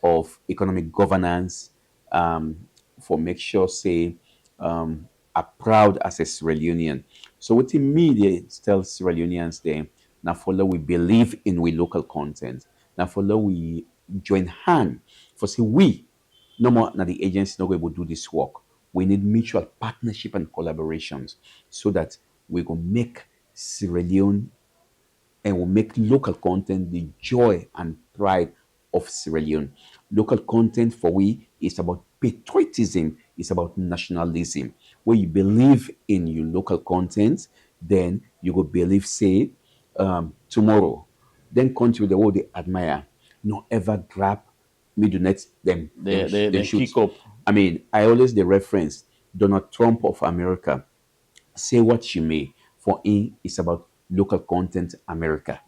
of economic governance, for make sure say are proud as a Sierra Leonean. So what in media tell Sierra Leoneans there, now follow we believe in we local content. Now follow we join hand for say we no more now the agency not able to do this work. We need mutual partnership and collaborations so that we can make Sierra Leone and will make local content the joy and pride of Sierra Leone. Local content for we is about patriotism, it's about nationalism. When you believe in your local content, then you go believe, say, tomorrow. Then country the world they admire. No ever grab middle nets, them They shoot. kick up. I mean, I always the reference Donald Trump of America. Say what you may. For him, it's about local content America.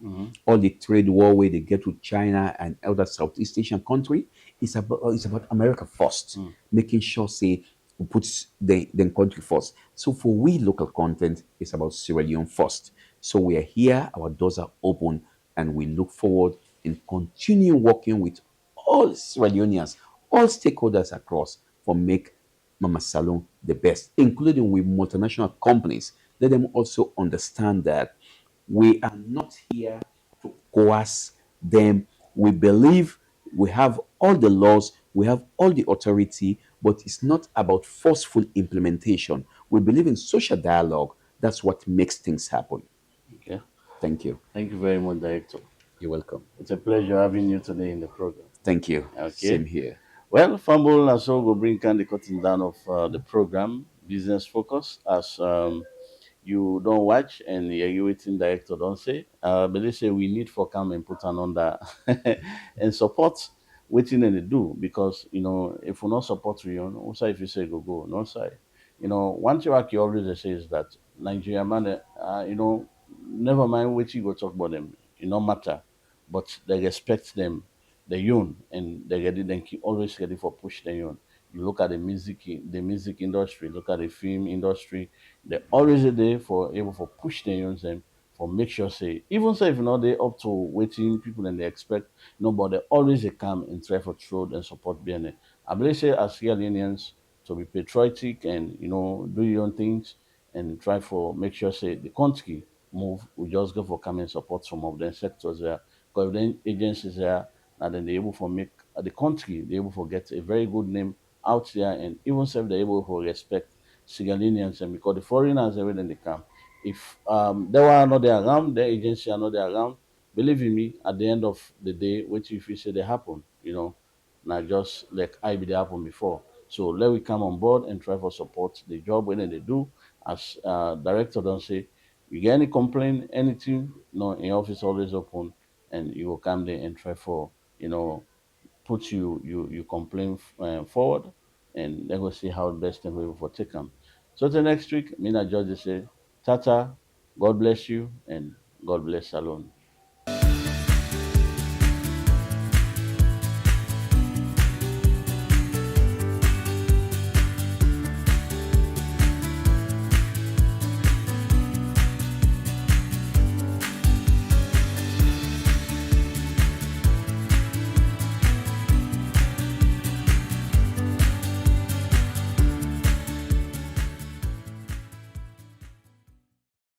All the trade war where they get with China and other Southeast Asian country, it's about America first. Making sure say we put the country first. So for we local content, it's about Sierra Leone first. So we are here, our doors are open, and we look forward in continue working with all Sierra Leoneans, all stakeholders across for make Mama Salon the best, including with multinational companies. Let them also understand that we are not here to coerce them. We believe we have all the laws, we have all the authority, but it's not about forceful implementation. We believe in social dialogue. That's what makes things happen. Okay. Thank you. Thank you very much, Director. You're welcome. It's a pleasure having you today in the program. Thank you. Okay. Same here. Well, Fumble and so we'll bring kind the cutting down of the program, Business Focus, as you don't watch and you're waiting director don't say. But they say we need for come and put an under and support waiting and they do because if we not support you, also if you say go, no side. One thing I always say is that Nigeria man, never mind what you go talk about them, it no matter, but they respect them, the young, and they get it, then keep always ready for push the young. You look at the music industry, look at the film industry, they're always there for able for push the young them for make sure say even say if they up to waiting people and they expect but they always they come and try for throw and support BNA. I believe say as Sierra Leoneans to be patriotic and do your own things and try for make sure say the country move. We just go for come and support some of the sectors there because then agencies there and then they're able for make the country they able for get a very good name out there and even if they're able for respect Sierra and because the foreigners when they come. If they were not there around, the agency are not there around, believe in me, at the end of the day, what if you say they happen, not just like I be they happen before. So let we come on board and try for support the job when they do. As director don't say, you get any complaint, anything, in your office always open and you will come there and try for, put you complain forward and then we'll see how best thing we will for take them. So till next week, me and George say, Tata, God bless you and God bless Salon.